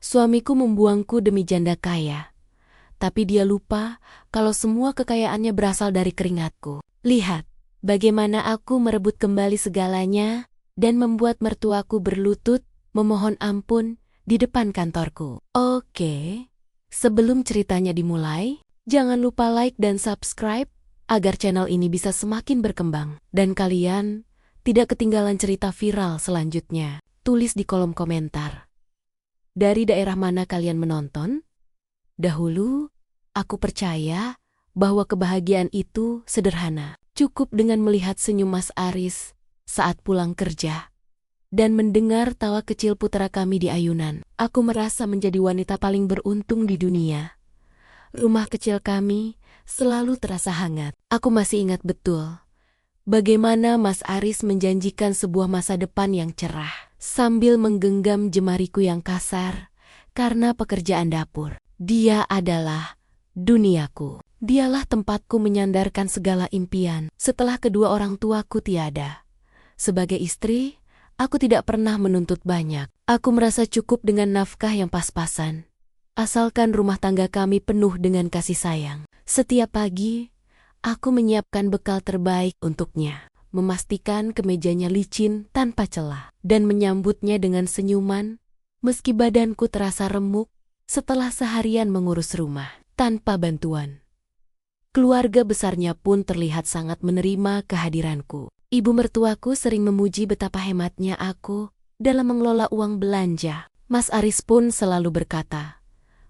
Suamiku membuangku demi janda kaya. Tapi dia lupa kalau semua kekayaannya berasal dari keringatku. Lihat, bagaimana aku merebut kembali segalanya dan membuat mertuaku berlutut memohon ampun di depan kantorku. Oke, sebelum ceritanya dimulai, jangan lupa like dan subscribe agar channel ini bisa semakin berkembang. Dan kalian tidak ketinggalan cerita viral selanjutnya. Tulis di kolom komentar. Dari daerah mana kalian menonton? Dahulu, aku percaya bahwa kebahagiaan itu sederhana. Cukup dengan melihat senyum Mas Aris saat pulang kerja dan mendengar tawa kecil putra kami di ayunan. Aku merasa menjadi wanita paling beruntung di dunia. Rumah kecil kami selalu terasa hangat. Aku masih ingat betul bagaimana Mas Aris menjanjikan sebuah masa depan yang cerah sambil menggenggam jemariku yang kasar karena pekerjaan dapur. Dia adalah duniaku. Dialah tempatku menyandarkan segala impian setelah kedua orang tuaku tiada. Sebagai istri, aku tidak pernah menuntut banyak. Aku merasa cukup dengan nafkah yang pas-pasan. Asalkan rumah tangga kami penuh dengan kasih sayang. Setiap pagi, aku menyiapkan bekal terbaik untuknya. Memastikan kemejanya licin tanpa celah. Dan menyambutnya dengan senyuman, meski badanku terasa remuk setelah seharian mengurus rumah tanpa bantuan. Keluarga besarnya pun terlihat sangat menerima kehadiranku. Ibu mertuaku sering memuji betapa hematnya aku dalam mengelola uang belanja. Mas Aris pun selalu berkata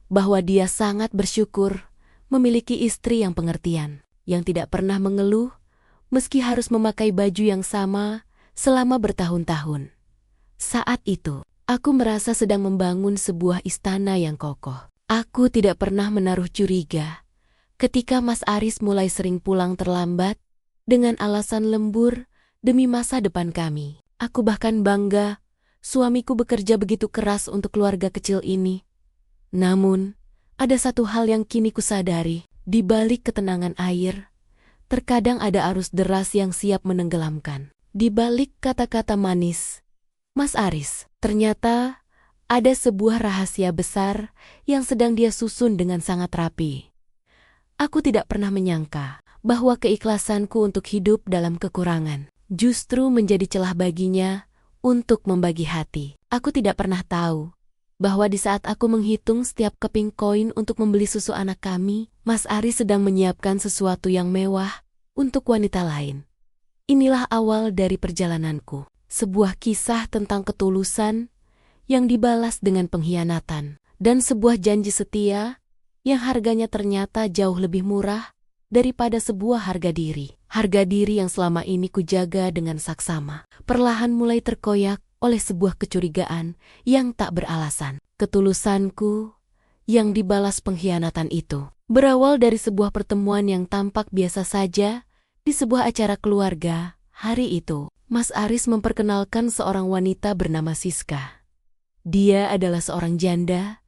bahwa dia sangat bersyukur memiliki istri yang pengertian, yang tidak pernah mengeluh meski harus memakai baju yang sama selama bertahun-tahun. Saat itu, aku merasa sedang membangun sebuah istana yang kokoh. Aku tidak pernah menaruh curiga ketika Mas Aris mulai sering pulang terlambat dengan alasan lembur demi masa depan kami. Aku bahkan bangga suamiku bekerja begitu keras untuk keluarga kecil ini. Namun, ada satu hal yang kini kusadari. Di balik ketenangan air, terkadang ada arus deras yang siap menenggelamkan. Di balik kata-kata manis Mas Aris, ternyata ada sebuah rahasia besar yang sedang dia susun dengan sangat rapi. Aku tidak pernah menyangka bahwa keikhlasanku untuk hidup dalam kekurangan justru menjadi celah baginya untuk membagi hati. Aku tidak pernah tahu bahwa di saat aku menghitung setiap keping koin untuk membeli susu anak kami, Mas Aris sedang menyiapkan sesuatu yang mewah untuk wanita lain. Inilah awal dari perjalananku, sebuah kisah tentang ketulusan yang dibalas dengan pengkhianatan, dan sebuah janji setia yang harganya ternyata jauh lebih murah daripada sebuah harga diri. Harga diri yang selama ini kujaga dengan saksama, perlahan mulai terkoyak oleh sebuah kecurigaan yang tak beralasan. Ketulusanku yang dibalas pengkhianatan itu berawal dari sebuah pertemuan yang tampak biasa saja di sebuah acara keluarga. Hari itu, Mas Aris memperkenalkan seorang wanita bernama Siska. Dia adalah seorang janda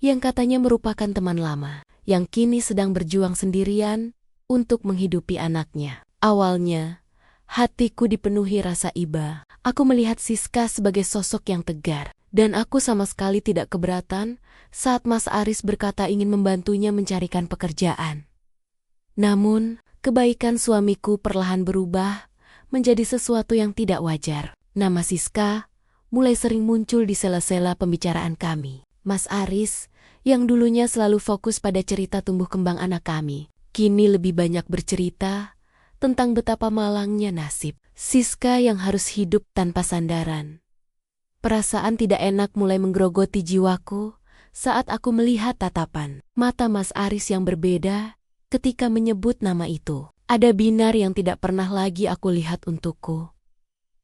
yang katanya merupakan teman lama, yang kini sedang berjuang sendirian untuk menghidupi anaknya. Awalnya, hatiku dipenuhi rasa iba. Aku melihat Siska sebagai sosok yang tegar, dan aku sama sekali tidak keberatan saat Mas Aris berkata ingin membantunya mencarikan pekerjaan. Namun, kebaikan suamiku perlahan berubah menjadi sesuatu yang tidak wajar. Nama Siska mulai sering muncul di sela-sela pembicaraan kami. Mas Aris, yang dulunya selalu fokus pada cerita tumbuh kembang anak kami, kini lebih banyak bercerita tentang betapa malangnya nasib Siska yang harus hidup tanpa sandaran. Perasaan tidak enak mulai menggerogoti jiwaku saat aku melihat tatapan mata Mas Aris yang berbeda ketika menyebut nama itu. Ada binar yang tidak pernah lagi aku lihat untukku.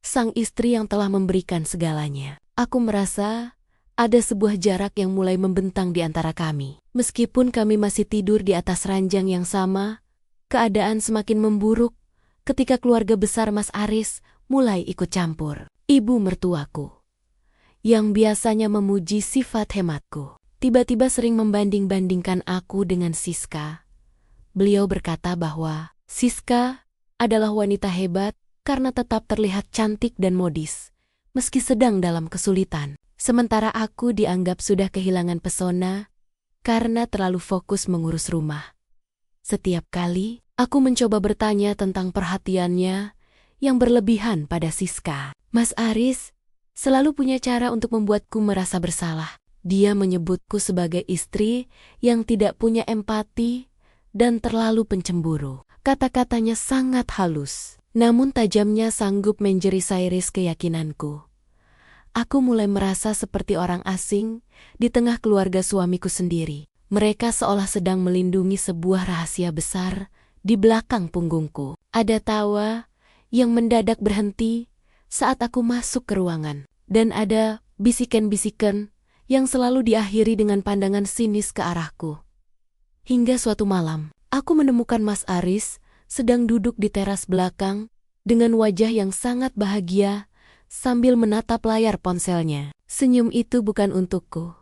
Sang istri yang telah memberikan segalanya. Aku merasa ada sebuah jarak yang mulai membentang di antara kami. Meskipun kami masih tidur di atas ranjang yang sama, keadaan semakin memburuk ketika keluarga besar Mas Aris mulai ikut campur. Ibu mertuaku, yang biasanya memuji sifat hematku, tiba-tiba sering membanding-bandingkan aku dengan Siska. Beliau berkata bahwa Siska adalah wanita hebat karena tetap terlihat cantik dan modis, meski sedang dalam kesulitan. Sementara aku dianggap sudah kehilangan pesona karena terlalu fokus mengurus rumah. Setiap kali aku mencoba bertanya tentang perhatiannya yang berlebihan pada Siska, Mas Aris selalu punya cara untuk membuatku merasa bersalah. Dia menyebutku sebagai istri yang tidak punya empati dan terlalu pencemburu. Kata-katanya sangat halus, namun tajamnya sanggup menjerisairis keyakinanku. Aku mulai merasa seperti orang asing di tengah keluarga suamiku sendiri. Mereka seolah sedang melindungi sebuah rahasia besar di belakang punggungku. Ada tawa yang mendadak berhenti saat aku masuk ke ruangan. Dan ada bisikan-bisikan yang selalu diakhiri dengan pandangan sinis ke arahku. Hingga suatu malam, aku menemukan Mas Aris sedang duduk di teras belakang dengan wajah yang sangat bahagia sambil menatap layar ponselnya. Senyum itu bukan untukku.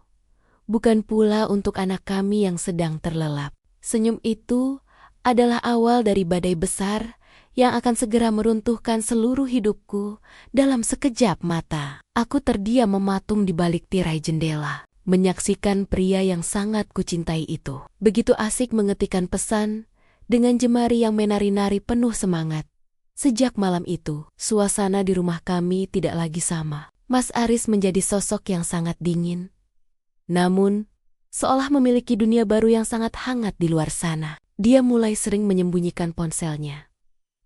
Bukan pula untuk anak kami yang sedang terlelap. Senyum itu adalah awal dari badai besar yang akan segera meruntuhkan seluruh hidupku dalam sekejap mata. Aku terdiam mematung di balik tirai jendela, menyaksikan pria yang sangat kucintai itu begitu asik mengetikkan pesan dengan jemari yang menari-nari penuh semangat. Sejak malam itu, suasana di rumah kami tidak lagi sama. Mas Aris menjadi sosok yang sangat dingin. Namun, seolah memiliki dunia baru yang sangat hangat di luar sana. Dia mulai sering menyembunyikan ponselnya,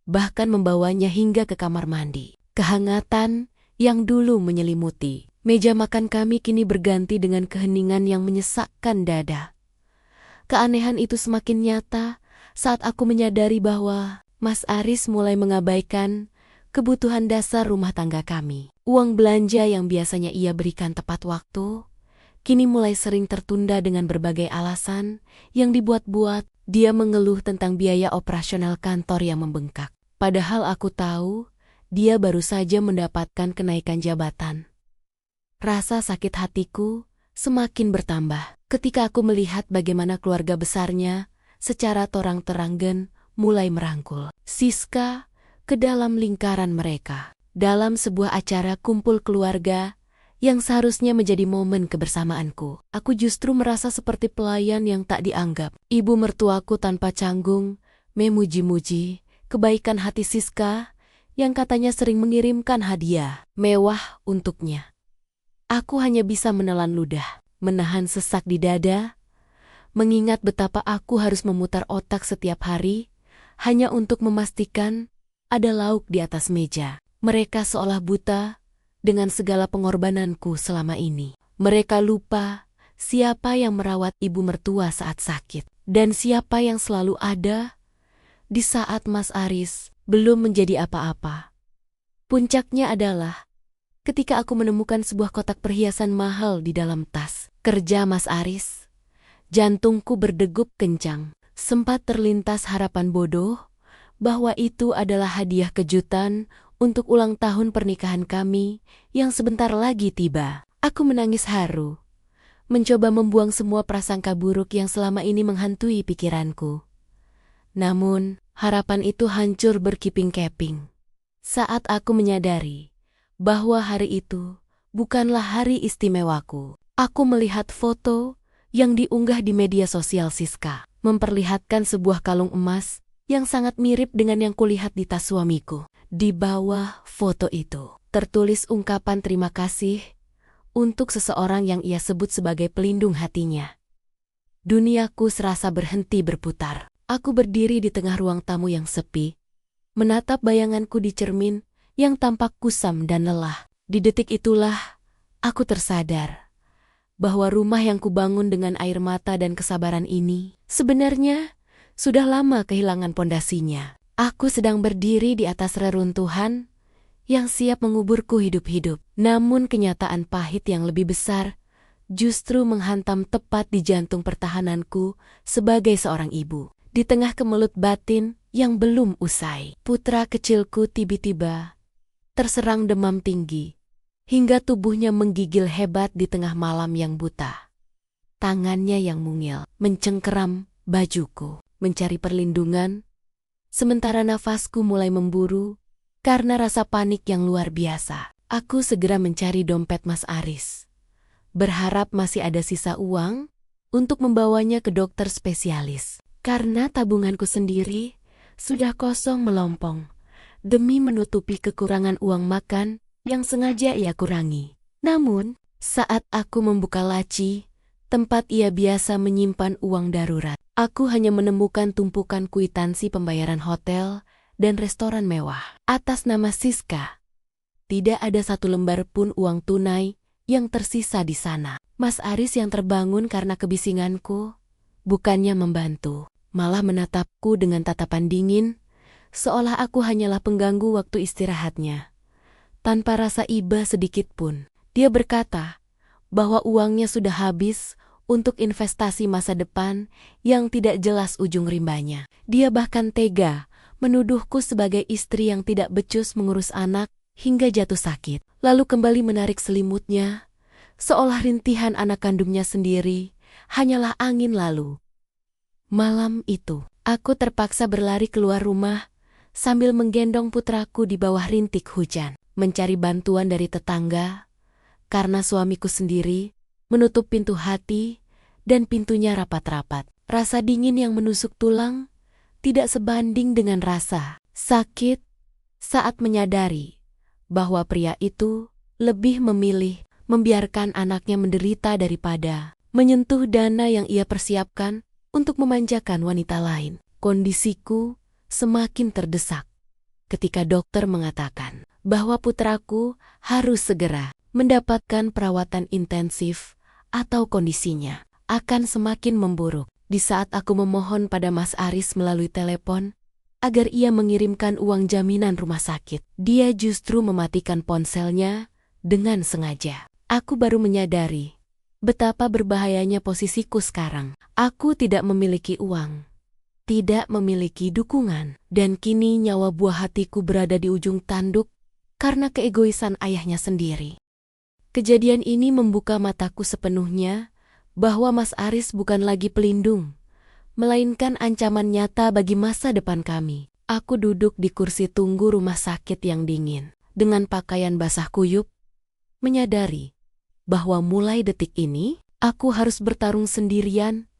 bahkan membawanya hingga ke kamar mandi. Kehangatan yang dulu menyelimuti meja makan kami kini berganti dengan keheningan yang menyesakkan dada. Keanehan itu semakin nyata saat aku menyadari bahwa Mas Aris mulai mengabaikan kebutuhan dasar rumah tangga kami. Uang belanja yang biasanya ia berikan tepat waktu, kini mulai sering tertunda dengan berbagai alasan yang dibuat-buat. Dia mengeluh tentang biaya operasional kantor yang membengkak. Padahal aku tahu, dia baru saja mendapatkan kenaikan jabatan. Rasa sakit hatiku semakin bertambah ketika aku melihat bagaimana keluarga besarnya secara terang-terangan mulai merangkul Siska ke dalam lingkaran mereka. Dalam sebuah acara kumpul keluarga yang seharusnya menjadi momen kebersamaanku, aku justru merasa seperti pelayan yang tak dianggap. Ibu mertuaku tanpa canggung memuji-muji kebaikan hati Siska yang katanya sering mengirimkan hadiah mewah untuknya. Aku hanya bisa menelan ludah, menahan sesak di dada, mengingat betapa aku harus memutar otak setiap hari hanya untuk memastikan ada lauk di atas meja. Mereka seolah buta dengan segala pengorbananku selama ini. Mereka lupa siapa yang merawat ibu mertua saat sakit, dan siapa yang selalu ada di saat Mas Aris belum menjadi apa-apa. Puncaknya adalah ketika aku menemukan sebuah kotak perhiasan mahal di dalam tas kerja Mas Aris. Jantungku berdegup kencang. Sempat terlintas harapan bodoh bahwa itu adalah hadiah kejutan untuk ulang tahun pernikahan kami yang sebentar lagi tiba. Aku menangis haru, mencoba membuang semua prasangka buruk yang selama ini menghantui pikiranku. Namun, harapan itu hancur berkeping-keping saat aku menyadari bahwa hari itu bukanlah hari istimewaku. Aku melihat foto yang diunggah di media sosial Siska, memperlihatkan sebuah kalung emas yang sangat mirip dengan yang kulihat di tas suamiku. Di bawah foto itu tertulis ungkapan terima kasih untuk seseorang yang ia sebut sebagai pelindung hatinya. Duniaku serasa berhenti berputar. Aku berdiri di tengah ruang tamu yang sepi, menatap bayanganku di cermin yang tampak kusam dan lelah. Di detik itulah aku tersadar bahwa rumah yang kubangun dengan air mata dan kesabaran ini sebenarnya sudah lama kehilangan pondasinya. Aku sedang berdiri di atas reruntuhan yang siap menguburku hidup-hidup. Namun kenyataan pahit yang lebih besar justru menghantam tepat di jantung pertahananku sebagai seorang ibu. Di tengah kemelut batin yang belum usai, putra kecilku tiba-tiba terserang demam tinggi hingga tubuhnya menggigil hebat di tengah malam yang buta. Tangannya yang mungil mencengkeram bajuku, mencari perlindungan, sementara nafasku mulai memburu karena rasa panik yang luar biasa. Aku segera mencari dompet Mas Aris, berharap masih ada sisa uang untuk membawanya ke dokter spesialis. Karena tabunganku sendiri sudah kosong melompong demi menutupi kekurangan uang makan yang sengaja ia kurangi. Namun, saat aku membuka laci, tempat ia biasa menyimpan uang darurat, aku hanya menemukan tumpukan kwitansi pembayaran hotel dan restoran mewah atas nama Siska. Tidak ada satu lembar pun uang tunai yang tersisa di sana. Mas Aris yang terbangun karena kebisinganku, bukannya membantu, malah menatapku dengan tatapan dingin, seolah aku hanyalah pengganggu waktu istirahatnya. Tanpa rasa iba sedikit pun, dia berkata bahwa uangnya sudah habis untuk investasi masa depan yang tidak jelas ujung rimbanya. Dia bahkan tega menuduhku sebagai istri yang tidak becus mengurus anak hingga jatuh sakit, lalu kembali menarik selimutnya, seolah rintihan anak kandungnya sendiri hanyalah angin lalu. Malam itu, aku terpaksa berlari keluar rumah sambil menggendong putraku di bawah rintik hujan, mencari bantuan dari tetangga, karena suamiku sendiri menutup pintu hati dan pintunya rapat-rapat. Rasa dingin yang menusuk tulang tidak sebanding dengan rasa sakit saat menyadari bahwa pria itu lebih memilih membiarkan anaknya menderita daripada menyentuh dana yang ia persiapkan untuk memanjakan wanita lain. Kondisiku semakin terdesak ketika dokter mengatakan bahwa putraku harus segera mendapatkan perawatan intensif atau kondisinya akan semakin memburuk. Di saat aku memohon pada Mas Aris melalui telepon agar ia mengirimkan uang jaminan rumah sakit, dia justru mematikan ponselnya dengan sengaja. Aku baru menyadari betapa berbahayanya posisiku sekarang. Aku tidak memiliki uang, tidak memiliki dukungan, dan kini nyawa buah hatiku berada di ujung tanduk karena keegoisan ayahnya sendiri. Kejadian ini membuka mataku sepenuhnya bahwa Mas Aris bukan lagi pelindung, melainkan ancaman nyata bagi masa depan kami. Aku duduk di kursi tunggu rumah sakit yang dingin, dengan pakaian basah kuyup, menyadari bahwa mulai detik ini, aku harus bertarung sendirian,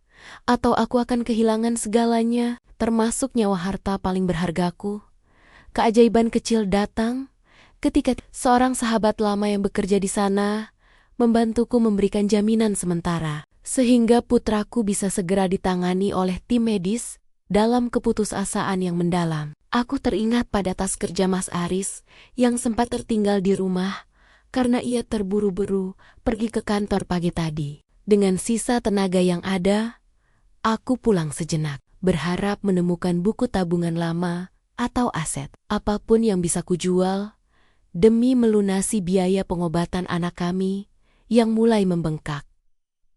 atau aku akan kehilangan segalanya, termasuk nyawa harta paling berhargaku. Keajaiban kecil datang ketika seorang sahabat lama yang bekerja di sana membantuku memberikan jaminan sementara, sehingga putraku bisa segera ditangani oleh tim medis dalam keputusasaan yang mendalam. Aku teringat pada tas kerja Mas Aris yang sempat tertinggal di rumah karena ia terburu-buru pergi ke kantor pagi tadi. Dengan sisa tenaga yang ada, aku pulang sejenak, berharap menemukan buku tabungan lama atau aset, apapun yang bisa kujual, demi melunasi biaya pengobatan anak kami yang mulai membengkak.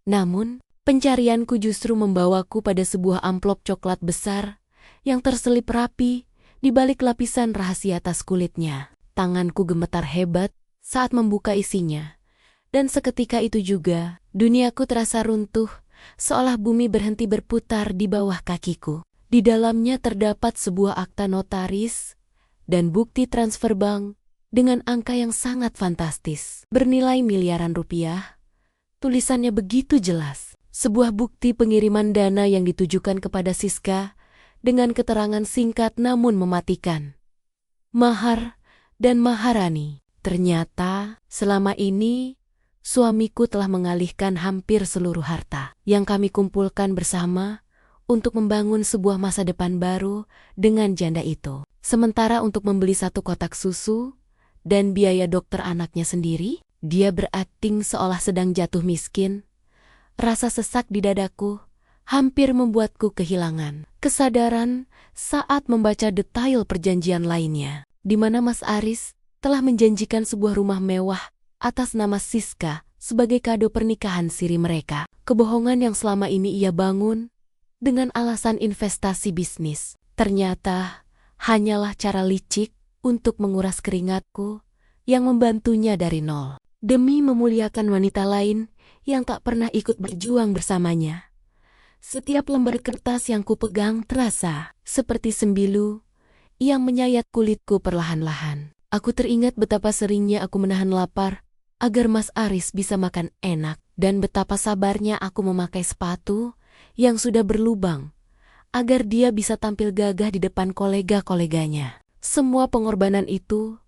Namun, pencarianku justru membawaku pada sebuah amplop coklat besar yang terselip rapi di balik lapisan rahasia tas kulitnya. Tanganku gemetar hebat saat membuka isinya, dan seketika itu juga duniaku terasa runtuh, seolah bumi berhenti berputar di bawah kakiku. Di dalamnya terdapat sebuah akta notaris dan bukti transfer bank dengan angka yang sangat fantastis, bernilai miliaran rupiah. Tulisannya begitu jelas, sebuah bukti pengiriman dana yang ditujukan kepada Siska dengan keterangan singkat namun mematikan. Mahar dan Maharani. Ternyata selama ini suamiku telah mengalihkan hampir seluruh harta yang kami kumpulkan bersama untuk membangun sebuah masa depan baru dengan janda itu. Sementara untuk membeli satu kotak susu dan biaya dokter anaknya sendiri, dia berakting seolah sedang jatuh miskin. Rasa sesak di dadaku hampir membuatku kehilangan kesadaran saat membaca detail perjanjian lainnya, di mana Mas Aris telah menjanjikan sebuah rumah mewah atas nama Siska sebagai kado pernikahan siri mereka. Kebohongan yang selama ini ia bangun dengan alasan investasi bisnis, ternyata hanyalah cara licik untuk menguras keringatku yang membantunya dari nol, demi memuliakan wanita lain yang tak pernah ikut berjuang bersamanya. Setiap lembar kertas yang kupegang terasa seperti sembilu yang menyayat kulitku perlahan-lahan. Aku teringat betapa seringnya aku menahan lapar agar Mas Aris bisa makan enak. dan betapa sabarnya aku memakai sepatu yang sudah berlubang agar dia bisa tampil gagah di depan kolega-koleganya. Semua pengorbanan itu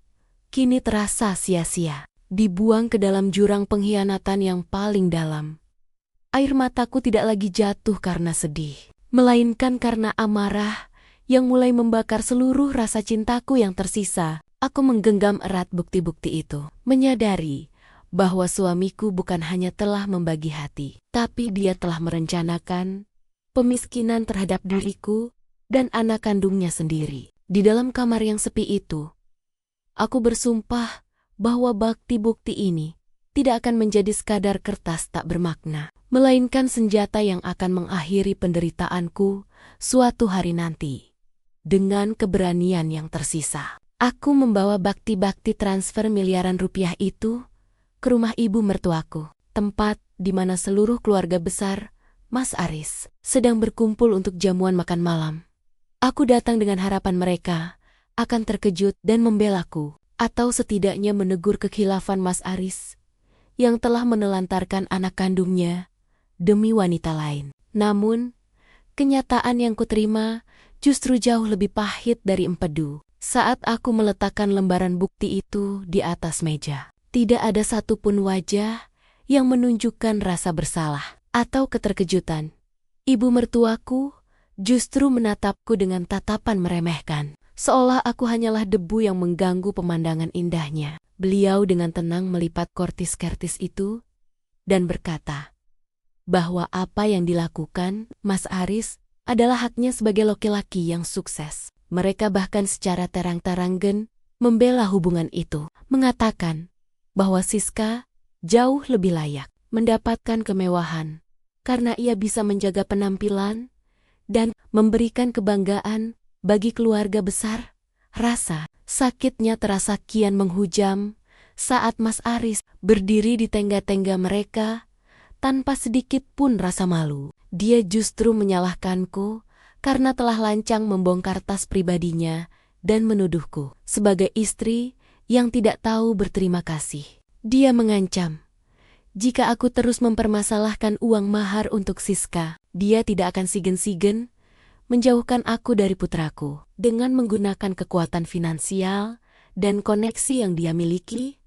kini terasa sia-sia, dibuang ke dalam jurang pengkhianatan yang paling dalam. Air mataku tidak lagi jatuh karena sedih, melainkan karena amarah yang mulai membakar seluruh rasa cintaku yang tersisa. Aku menggenggam erat bukti-bukti itu, menyadari bahwa suamiku bukan hanya telah membagi hati, tapi dia telah merencanakan pemiskinan terhadap diriku dan anak kandungnya sendiri. Di dalam kamar yang sepi itu, aku bersumpah bahwa bukti-bukti ini tidak akan menjadi sekadar kertas tak bermakna, melainkan senjata yang akan mengakhiri penderitaanku suatu hari nanti. Dengan keberanian yang tersisa, aku membawa bakti-bakti transfer miliaran rupiah itu ke rumah ibu mertuaku, tempat di mana seluruh keluarga besar Mas Aris sedang berkumpul untuk jamuan makan malam. Aku datang dengan harapan mereka akan terkejut dan membelaku, atau setidaknya menegur kekhilafan Mas Aris yang telah menelantarkan anak kandungnya demi wanita lain. Namun, kenyataan yang kuterima justru jauh lebih pahit dari empedu. Saat aku meletakkan lembaran bukti itu di atas meja, tidak ada satupun wajah yang menunjukkan rasa bersalah atau keterkejutan. Ibu mertuaku justru menatapku dengan tatapan meremehkan, seolah aku hanyalah debu yang mengganggu pemandangan indahnya. Beliau dengan tenang melipat kortis-kertis itu dan berkata bahwa apa yang dilakukan Mas Aris adalah haknya sebagai laki-laki yang sukses. Mereka bahkan secara terang-terangan membela hubungan itu, mengatakan bahwa Siska jauh lebih layak mendapatkan kemewahan karena ia bisa menjaga penampilan dan memberikan kebanggaan bagi keluarga besar. Rasa sakitnya terasa kian menghujam saat Mas Aris berdiri di tengga-tengga mereka tanpa sedikit pun rasa malu. Dia justru menyalahkanku karena telah lancang membongkar tas pribadinya dan menuduhku sebagai istri yang tidak tahu berterima kasih. Dia mengancam, jika aku terus mempermasalahkan uang mahar untuk Siska, dia tidak akan sigen-sigen menjauhkan aku dari putraku. Dengan menggunakan kekuatan finansial dan koneksi yang dia miliki,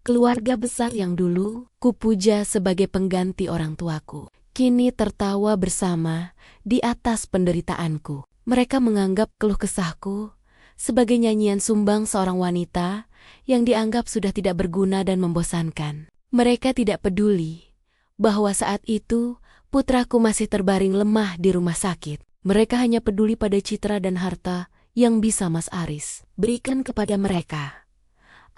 keluarga besar yang dulu kupuja sebagai pengganti orang tuaku kini tertawa bersama di atas penderitaanku. Mereka menganggap keluh kesahku sebagai nyanyian sumbang seorang wanita yang dianggap sudah tidak berguna dan membosankan. Mereka tidak peduli bahwa saat itu putraku masih terbaring lemah di rumah sakit. Mereka hanya peduli pada citra dan harta yang bisa Mas Aris berikan kepada mereka.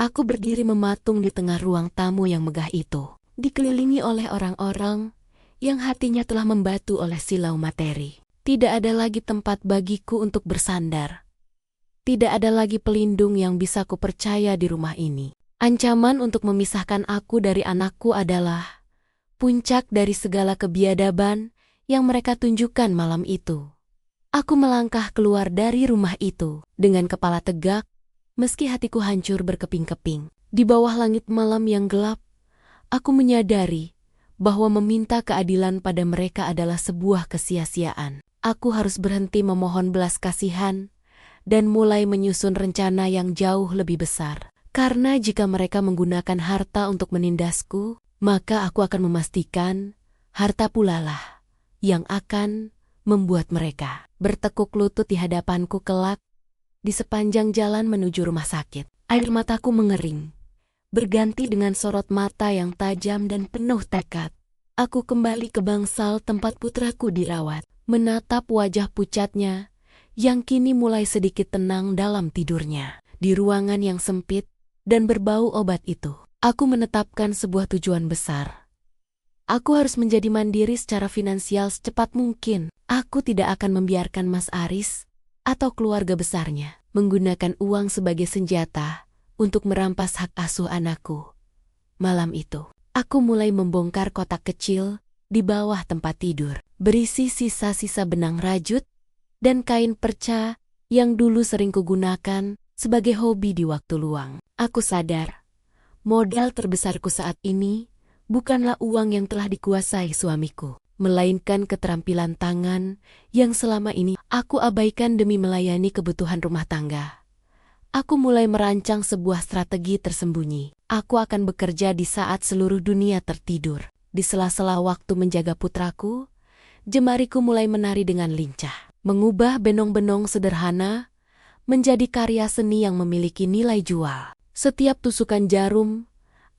Aku berdiri mematung di tengah ruang tamu yang megah itu, dikelilingi oleh orang-orang yang hatinya telah membatu oleh silau materi. Tidak ada lagi tempat bagiku untuk bersandar. Tidak ada lagi pelindung yang bisa kupercaya di rumah ini. Ancaman untuk memisahkan aku dari anakku adalah puncak dari segala kebiadaban yang mereka tunjukkan malam itu. Aku melangkah keluar dari rumah itu dengan kepala tegak, meski hatiku hancur berkeping-keping. Di bawah langit malam yang gelap, aku menyadari bahwa meminta keadilan pada mereka adalah sebuah kesia-siaan. Aku harus berhenti memohon belas kasihan dan mulai menyusun rencana yang jauh lebih besar. Karena jika mereka menggunakan harta untuk menindasku, maka aku akan memastikan harta pula lah yang akan membuat mereka bertekuk lutut di hadapanku kelak di sepanjang jalan menuju rumah sakit. Air mataku mengering, berganti dengan sorot mata yang tajam dan penuh tekad. Aku kembali ke bangsal tempat putraku dirawat, menatap wajah pucatnya yang kini mulai sedikit tenang dalam tidurnya. Di ruangan yang sempit dan berbau obat itu, aku menetapkan sebuah tujuan besar. Aku harus menjadi mandiri secara finansial secepat mungkin. Aku tidak akan membiarkan Mas Aris atau keluarga besarnya menggunakan uang sebagai senjata untuk merampas hak asuh anakku. Malam itu, aku mulai membongkar kotak kecil di bawah tempat tidur, berisi sisa-sisa benang rajut dan kain perca yang dulu sering kugunakan sebagai hobi di waktu luang. Aku sadar, modal terbesarku saat ini bukanlah uang yang telah dikuasai suamiku, melainkan keterampilan tangan yang selama ini aku abaikan demi melayani kebutuhan rumah tangga. Aku mulai merancang sebuah strategi tersembunyi. Aku akan bekerja di saat seluruh dunia tertidur. Di sela-sela waktu menjaga putraku, jemariku mulai menari dengan lincah, mengubah benong-benong sederhana menjadi karya seni yang memiliki nilai jual. Setiap tusukan jarum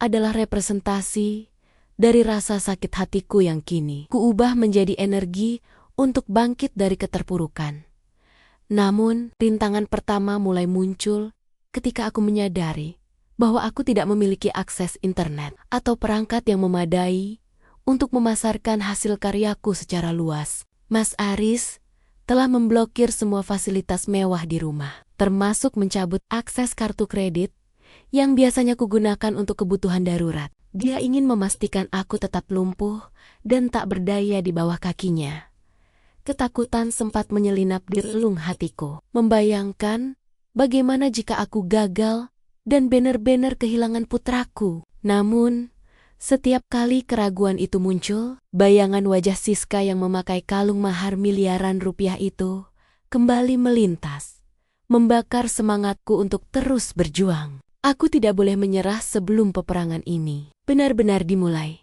adalah representasi dari rasa sakit hatiku yang kini kuubah menjadi energi untuk bangkit dari keterpurukan. Namun, rintangan pertama mulai muncul ketika aku menyadari bahwa aku tidak memiliki akses internet atau perangkat yang memadai untuk memasarkan hasil karyaku secara luas. Mas Aris telah memblokir semua fasilitas mewah di rumah, termasuk mencabut akses kartu kredit yang biasanya kugunakan untuk kebutuhan darurat. Dia ingin memastikan aku tetap lumpuh dan tak berdaya di bawah kakinya. Ketakutan sempat menyelinap di relung hatiku, membayangkan bagaimana jika aku gagal dan benar-benar kehilangan putraku. Namun, setiap kali keraguan itu muncul, bayangan wajah Siska yang memakai kalung mahar miliaran rupiah itu kembali melintas, membakar semangatku untuk terus berjuang. Aku tidak boleh menyerah sebelum peperangan ini benar-benar dimulai.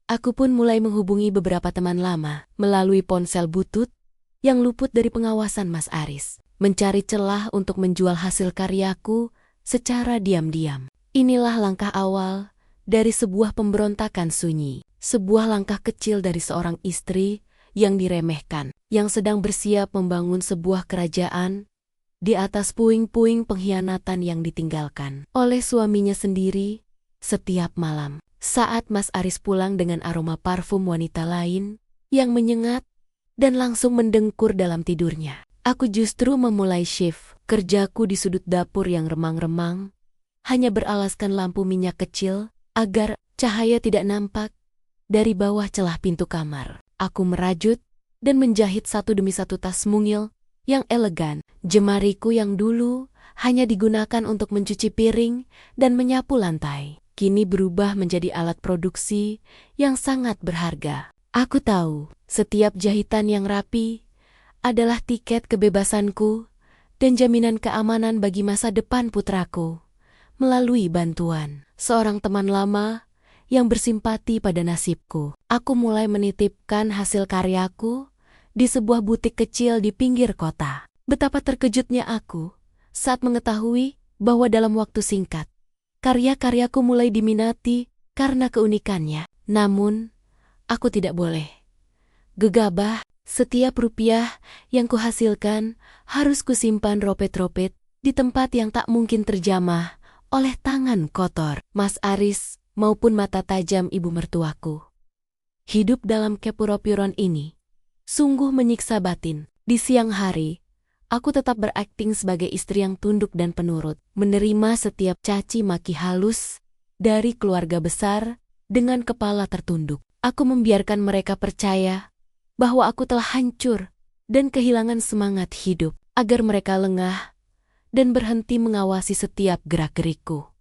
Aku pun mulai menghubungi beberapa teman lama melalui ponsel butut yang luput dari pengawasan Mas Aris, mencari celah untuk menjual hasil karyaku secara diam-diam. Inilah langkah awal dari sebuah pemberontakan sunyi, sebuah langkah kecil dari seorang istri yang diremehkan, yang sedang bersiap membangun sebuah kerajaan di atas puing-puing pengkhianatan yang ditinggalkan oleh suaminya sendiri setiap malam. Saat Mas Aris pulang dengan aroma parfum wanita lain yang menyengat dan langsung mendengkur dalam tidurnya, aku justru memulai shift kerjaku di sudut dapur yang remang-remang, hanya beralaskan lampu minyak kecil agar cahaya tidak nampak dari bawah celah pintu kamar. Aku merajut dan menjahit satu demi satu tas mungil yang elegan. Jemariku yang dulu hanya digunakan untuk mencuci piring dan menyapu lantai, kini berubah menjadi alat produksi yang sangat berharga. Aku tahu, setiap jahitan yang rapi adalah tiket kebebasanku dan jaminan keamanan bagi masa depan putraku. Melalui bantuan seorang teman lama yang bersimpati pada nasibku, aku mulai menitipkan hasil karyaku di sebuah butik kecil di pinggir kota. Betapa terkejutnya aku saat mengetahui bahwa dalam waktu singkat, karya-karyaku mulai diminati karena keunikannya. Namun, aku tidak boleh gegabah. Setiap rupiah yang kuhasilkan harus kusimpan ropet-ropet di tempat yang tak mungkin terjamah oleh tangan kotor Mas Aris maupun mata tajam ibu mertuaku. Hidup dalam kepuropiron ini sungguh menyiksa batin. Di siang hari, aku tetap berakting sebagai istri yang tunduk dan penurut, menerima setiap caci maki halus dari keluarga besar dengan kepala tertunduk. Aku membiarkan mereka percaya bahwa aku telah hancur dan kehilangan semangat hidup, agar mereka lengah dan berhenti mengawasi setiap gerak-gerikku.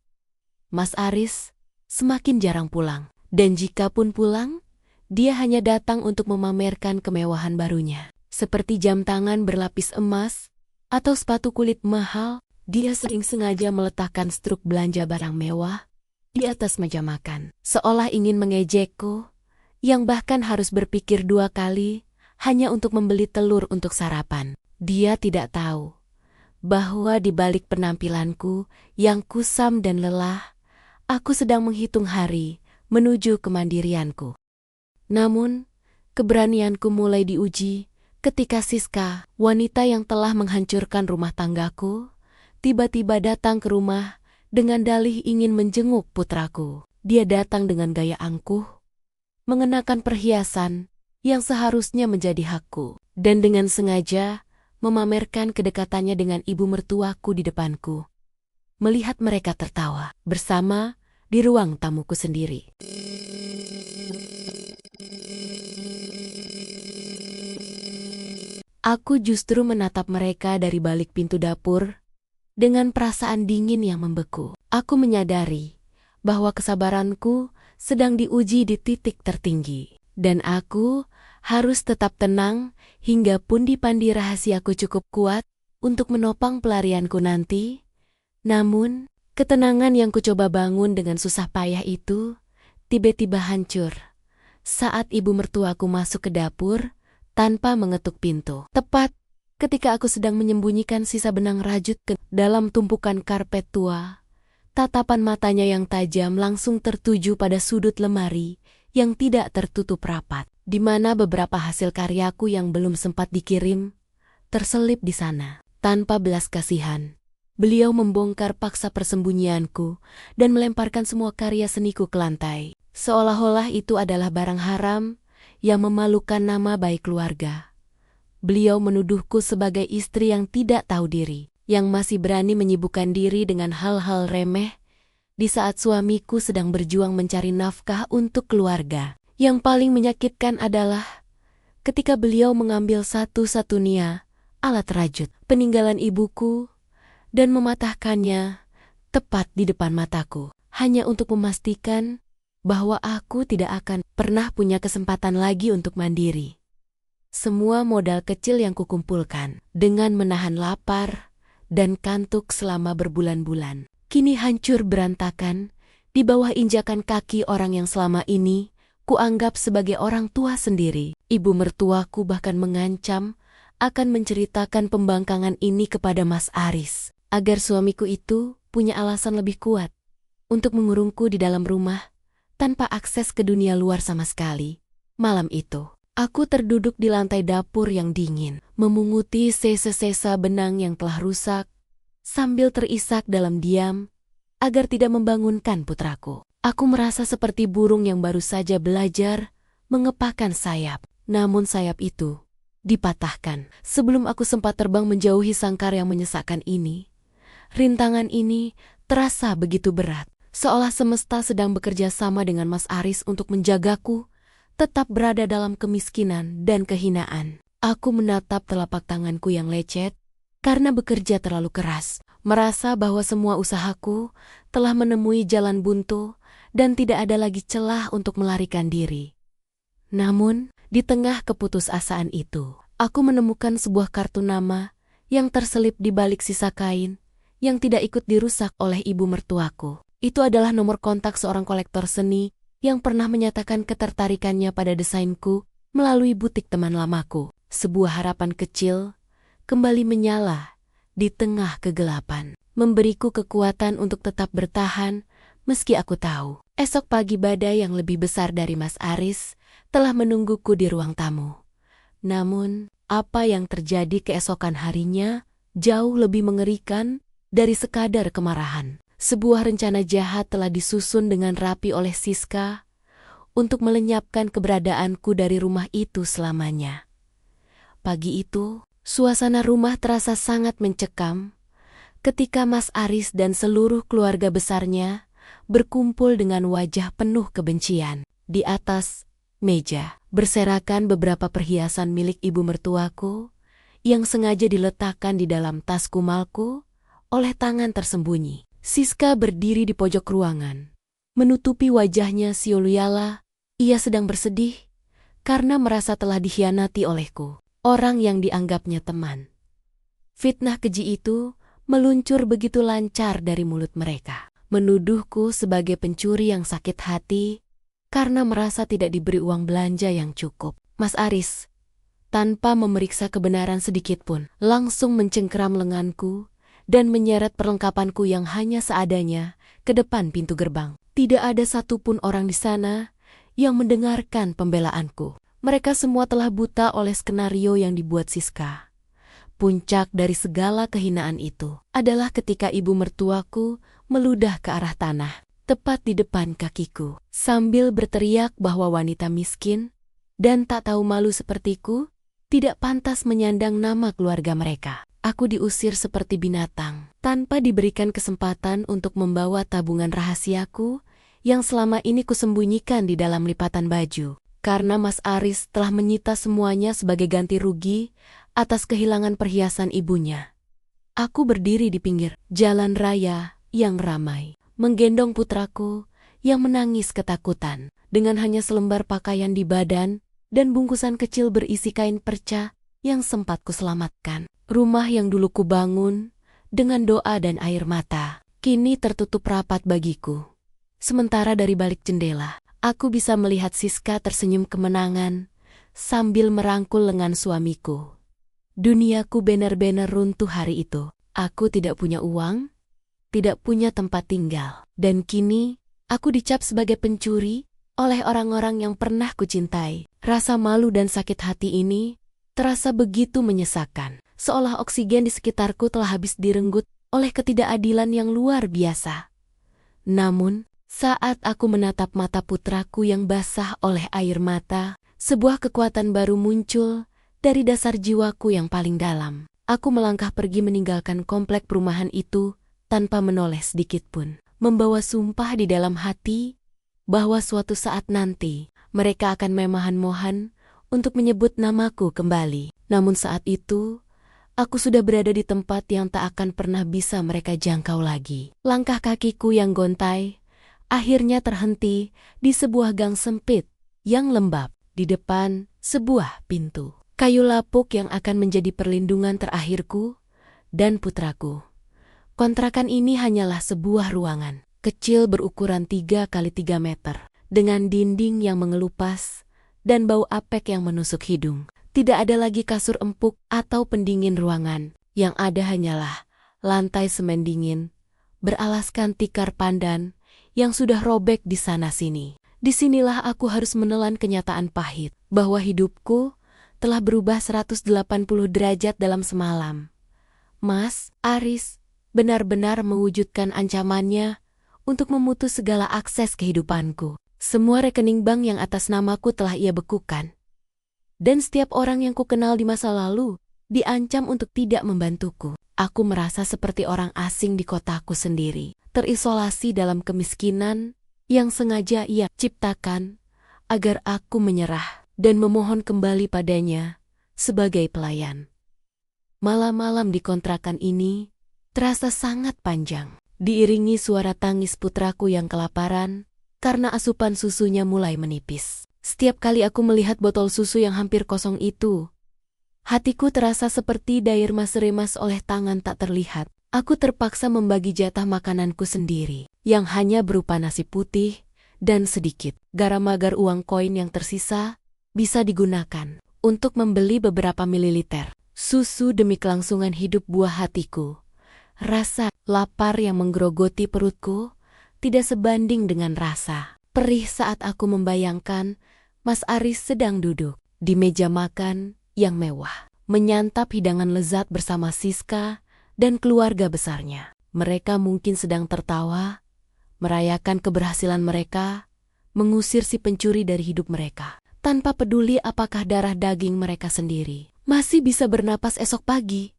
Mas Aris semakin jarang pulang, dan jika pun pulang, dia hanya datang untuk memamerkan kemewahan barunya. Seperti jam tangan berlapis emas atau sepatu kulit mahal, dia sering sengaja meletakkan struk belanja barang mewah di atas meja makan, seolah ingin mengejekku, yang bahkan harus berpikir 2 kali hanya untuk membeli telur untuk sarapan. Dia tidak tahu bahwa di balik penampilanku yang kusam dan lelah, aku sedang menghitung hari menuju kemandirianku. Namun, keberanianku mulai diuji ketika Siska, wanita yang telah menghancurkan rumah tanggaku, tiba-tiba datang ke rumah dengan dalih ingin menjenguk putraku. Dia datang dengan gaya angkuh, mengenakan perhiasan yang seharusnya menjadi hakku, dan dengan sengaja memamerkan kedekatannya dengan ibu mertuaku di depanku. Melihat mereka tertawa bersama di ruang tamuku sendiri. Aku justru menatap mereka dari balik pintu dapur dengan perasaan dingin yang membeku. Aku menyadari bahwa kesabaranku sedang diuji di titik tertinggi. Dan aku harus tetap tenang hingga pundi-pundi rahasiaku cukup kuat untuk menopang pelarianku nanti. Namun, ketenangan yang kucoba bangun dengan susah payah itu tiba-tiba hancur saat ibu mertuaku masuk ke dapur tanpa mengetuk pintu. Tepat ketika aku sedang menyembunyikan sisa benang rajut ke dalam tumpukan karpet tua, tatapan matanya yang tajam langsung tertuju pada sudut lemari yang tidak tertutup rapat, di mana beberapa hasil karyaku yang belum sempat dikirim terselip di sana. Tanpa belas kasihan, beliau membongkar paksa persembunyianku dan melemparkan semua karya seniku ke lantai, seolah-olah itu adalah barang haram yang memalukan nama baik keluarga. Beliau menuduhku sebagai istri yang tidak tahu diri, yang masih berani menyibukkan diri dengan hal-hal remeh di saat suamiku sedang berjuang mencari nafkah untuk keluarga. Yang paling menyakitkan adalah ketika beliau mengambil satu-satunya alat rajut peninggalan ibuku dan mematahkannya tepat di depan mataku, hanya untuk memastikan bahwa aku tidak akan pernah punya kesempatan lagi untuk mandiri. Semua modal kecil yang kukumpulkan dengan menahan lapar dan kantuk selama berbulan-bulan kini hancur berantakan di bawah injakan kaki orang yang selama ini kuanggap sebagai orang tua sendiri. Ibu mertuaku bahkan mengancam akan menceritakan pembangkangan ini kepada Mas Aris, agar suamiku itu punya alasan lebih kuat untuk mengurungku di dalam rumah tanpa akses ke dunia luar sama sekali. Malam itu, aku terduduk di lantai dapur yang dingin, memunguti sisa-sisa benang yang telah rusak, sambil terisak dalam diam agar tidak membangunkan putraku. Aku merasa seperti burung yang baru saja belajar mengepakkan sayap, namun sayap itu dipatahkan sebelum aku sempat terbang menjauhi sangkar yang menyesakkan ini. Rintangan ini terasa begitu berat, seolah semesta sedang bekerja sama dengan Mas Aris untuk menjagaku tetap berada dalam kemiskinan dan kehinaan. Aku menatap telapak tanganku yang lecet karena bekerja terlalu keras, merasa bahwa semua usahaku telah menemui jalan buntu dan tidak ada lagi celah untuk melarikan diri. Namun, di tengah keputusasaan itu, aku menemukan sebuah kartu nama yang terselip di balik sisa kain yang tidak ikut dirusak oleh ibu mertuaku. Itu adalah nomor kontak seorang kolektor seni yang pernah menyatakan ketertarikannya pada desainku melalui butik teman lamaku. Sebuah harapan kecil kembali menyala di tengah kegelapan, memberiku kekuatan untuk tetap bertahan meski aku tahu esok pagi badai yang lebih besar dari Mas Aris telah menungguku di ruang tamu. Namun, apa yang terjadi keesokan harinya jauh lebih mengerikan dari sekadar kemarahan. Sebuah rencana jahat telah disusun dengan rapi oleh Siska untuk melenyapkan keberadaanku dari rumah itu selamanya. Pagi itu, suasana rumah terasa sangat mencekam ketika Mas Aris dan seluruh keluarga besarnya berkumpul dengan wajah penuh kebencian. Di atas meja berserakan beberapa perhiasan milik ibu mertuaku yang sengaja diletakkan di dalam tas kumalku oleh tangan tersembunyi. Siska berdiri di pojok ruangan, menutupi wajahnya siuluyala. Ia sedang bersedih karena merasa telah dikhianati olehku, orang yang dianggapnya teman. Fitnah keji itu meluncur begitu lancar dari mulut mereka, menuduhku sebagai pencuri yang sakit hati karena merasa tidak diberi uang belanja yang cukup. Mas Aris, tanpa memeriksa kebenaran sedikitpun, langsung mencengkeram lenganku dan menyeret perlengkapanku yang hanya seadanya ke depan pintu gerbang. Tidak ada satupun orang di sana yang mendengarkan pembelaanku. Mereka semua telah buta oleh skenario yang dibuat Siska. Puncak dari segala kehinaan itu adalah ketika ibu mertuaku meludah ke arah tanah, tepat di depan kakiku, sambil berteriak bahwa wanita miskin dan tak tahu malu sepertiku tidak pantas menyandang nama keluarga mereka. Aku diusir seperti binatang, tanpa diberikan kesempatan untuk membawa tabungan rahasiaku yang selama ini kusembunyikan di dalam lipatan baju. Karena Mas Aris telah menyita semuanya sebagai ganti rugi atas kehilangan perhiasan ibunya. Aku berdiri di pinggir jalan raya yang ramai, menggendong putraku yang menangis ketakutan. Dengan hanya selembar pakaian di badan dan bungkusan kecil berisi kain perca yang sempat kuselamatkan. Rumah yang dulu kubangun dengan doa dan air mata, kini tertutup rapat bagiku. Sementara dari balik jendela, aku bisa melihat Siska tersenyum kemenangan sambil merangkul lengan suamiku. Duniaku benar-benar runtuh hari itu. Aku tidak punya uang, tidak punya tempat tinggal, dan kini aku dicap sebagai pencuri oleh orang-orang yang pernah kucintai. Rasa malu dan sakit hati ini terasa begitu menyesakan, seolah oksigen di sekitarku telah habis direnggut oleh ketidakadilan yang luar biasa. Namun, saat aku menatap mata putraku yang basah oleh air mata, sebuah kekuatan baru muncul dari dasar jiwaku yang paling dalam. Aku melangkah pergi meninggalkan komplek perumahan itu tanpa menoleh sedikit pun, membawa sumpah di dalam hati bahwa suatu saat nanti mereka akan memohon-mohon untuk menyebut namaku kembali. Namun saat itu, aku sudah berada di tempat yang tak akan pernah bisa mereka jangkau lagi. Langkah kakiku yang gontai akhirnya terhenti di sebuah gang sempit yang lembab. Di depan sebuah pintu kayu lapuk yang akan menjadi perlindungan terakhirku dan putraku. Kontrakan ini hanyalah sebuah ruangan kecil berukuran 3 kali 3 meter, dengan dinding yang mengelupas dan bau apek yang menusuk hidung. Tidak ada lagi kasur empuk atau pendingin ruangan, yang ada hanyalah lantai semen dingin, beralaskan tikar pandan yang sudah robek di sana-sini. Disinilah aku harus menelan kenyataan pahit, bahwa hidupku telah berubah 180 derajat dalam semalam. Mas Aris benar-benar mewujudkan ancamannya untuk memutus segala akses kehidupanku. Semua rekening bank yang atas namaku telah ia bekukan. Dan setiap orang yang kukenal di masa lalu diancam untuk tidak membantuku. Aku merasa seperti orang asing di kotaku sendiri, terisolasi dalam kemiskinan yang sengaja ia ciptakan agar aku menyerah dan memohon kembali padanya sebagai pelayan. Malam-malam di kontrakan ini terasa sangat panjang, diiringi suara tangis putraku yang kelaparan karena asupan susunya mulai menipis. Setiap kali aku melihat botol susu yang hampir kosong itu, hatiku terasa seperti diremas-remas oleh tangan tak terlihat. Aku terpaksa membagi jatah makananku sendiri, yang hanya berupa nasi putih dan sedikit garam agar uang koin yang tersisa bisa digunakan untuk membeli beberapa mililiter susu demi kelangsungan hidup buah hatiku. Rasa lapar yang menggerogoti perutku tidak sebanding dengan rasa perih saat aku membayangkan Mas Aris sedang duduk di meja makan yang mewah, menyantap hidangan lezat bersama Siska dan keluarga besarnya. Mereka mungkin sedang tertawa, merayakan keberhasilan mereka, mengusir si pencuri dari hidup mereka, tanpa peduli apakah darah daging mereka sendiri masih bisa bernapas esok pagi.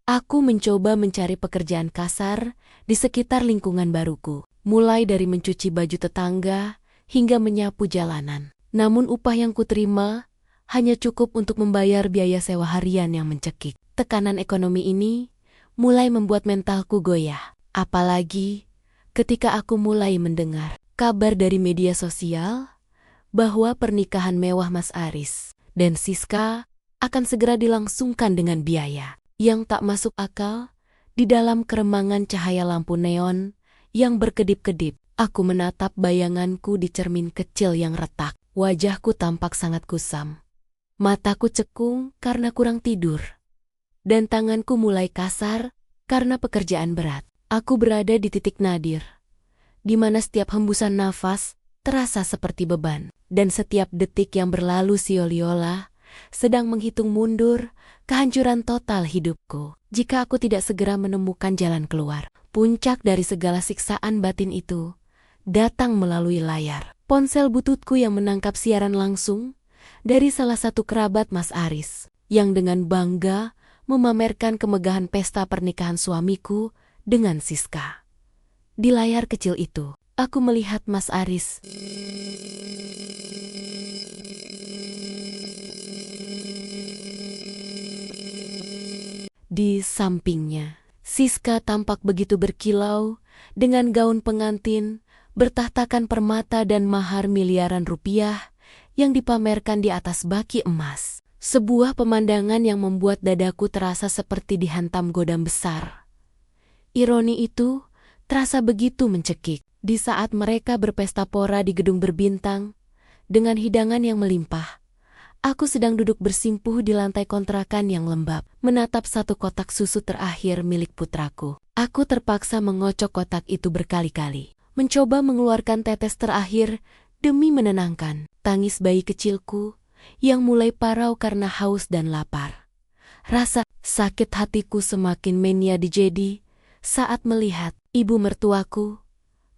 Aku mencoba mencari pekerjaan kasar di sekitar lingkungan baruku, mulai dari mencuci baju tetangga hingga menyapu jalanan. Namun upah yang kuterima hanya cukup untuk membayar biaya sewa harian yang mencekik. Tekanan ekonomi ini mulai membuat mentalku goyah. Apalagi ketika aku mulai mendengar kabar dari media sosial bahwa pernikahan mewah Mas Aris dan Siska akan segera dilangsungkan dengan biaya yang tak masuk akal di dalam keremangan cahaya lampu neon yang berkedip-kedip. Aku menatap bayanganku di cermin kecil yang retak. Wajahku tampak sangat kusam. Mataku cekung karena kurang tidur. Dan tanganku mulai kasar karena pekerjaan berat. Aku berada di titik nadir, di mana setiap hembusan nafas terasa seperti beban. Dan setiap detik yang berlalu sioliola sedang menghitung mundur kehancuran total hidupku. Jika aku tidak segera menemukan jalan keluar, puncak dari segala siksaan batin itu datang melalui layar ponsel bututku yang menangkap siaran langsung dari salah satu kerabat Mas Aris, yang dengan bangga memamerkan kemegahan pesta pernikahan suamiku dengan Siska. Di layar kecil itu, aku melihat Mas Aris di sampingnya. Siska tampak begitu berkilau dengan gaun pengantin bertahtakan permata dan mahar miliaran rupiah yang dipamerkan di atas baki emas. Sebuah pemandangan yang membuat dadaku terasa seperti dihantam godam besar. Ironi itu terasa begitu mencekik di saat mereka berpesta pora di gedung berbintang dengan hidangan yang melimpah. Aku sedang duduk bersimpuh di lantai kontrakan yang lembab, menatap satu kotak susu terakhir milik putraku. Aku terpaksa mengocok kotak itu berkali-kali, mencoba mengeluarkan tetes terakhir demi menenangkan tangis bayi kecilku yang mulai parau karena haus dan lapar. Rasa sakit hatiku semakin menjadi saat melihat ibu mertuaku